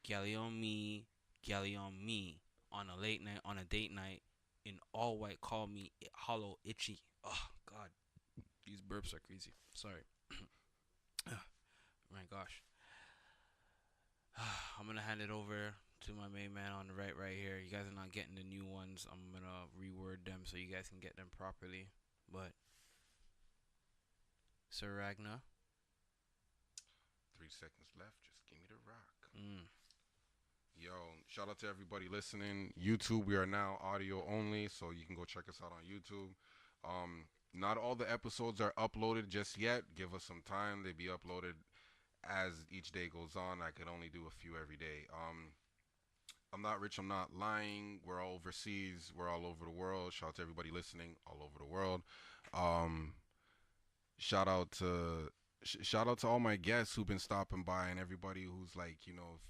Galley on me, on a late night, on a date night, in all white, call me hollow itchy. Oh God, these burps are crazy. Sorry. My gosh. I'm gonna hand it over to my main man on the right here. You guys are not getting the new ones. I'm gonna reword them so you guys can get them properly. But Sir Ragnar. 3 seconds left. Just give me the rock. Mm. Yo, shout out to everybody listening. YouTube, we are now audio only, so you can go check us out on YouTube. Not all the episodes are uploaded just yet. Give us some time. They be uploaded as each day goes on. I could only do a few every day. I'm not rich, I'm not lying. We're all overseas. We're all over the world. Shout out to everybody listening all over the world. Shout out to all my guests who've been stopping by and everybody who's like,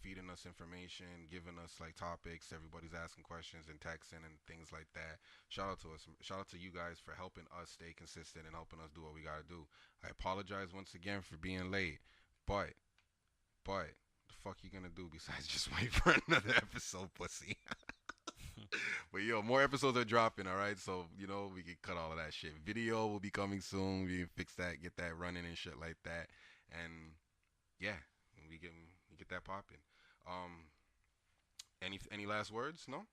feeding us information, giving us like topics. Everybody's asking questions and texting and things like that. Shout out to us. Shout out to you guys for helping us stay consistent and helping us do what we got to do. I apologize once again for being late, but the fuck you gonna do besides just wait for another episode, pussy? But yo, more episodes are dropping, all right? So, we can cut all of that shit. Video will be coming soon. We can fix that, get that running and shit like that. And yeah, we get that popping. Any last words? No?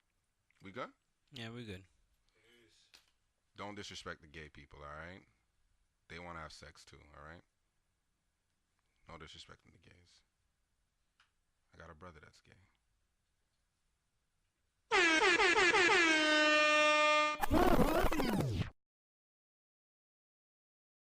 We good? Yeah, we're good. Don't disrespect the gay people, all right? They want to have sex too, all right? No disrespecting the gays. I got a brother that's gay.